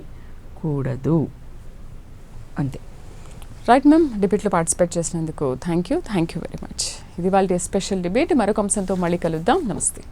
కూడదు, అంతే. రైట్ మ్యామ్, డిబేట్లో పార్టిసిపేట్ చేసినందుకు థ్యాంక్ యూ వెరీ మచ్. ఇది వాళ్ళ స్పెషల్ డిబేట్. మరొక అంశంతో మళ్ళీ కలుద్దాం. నమస్తే.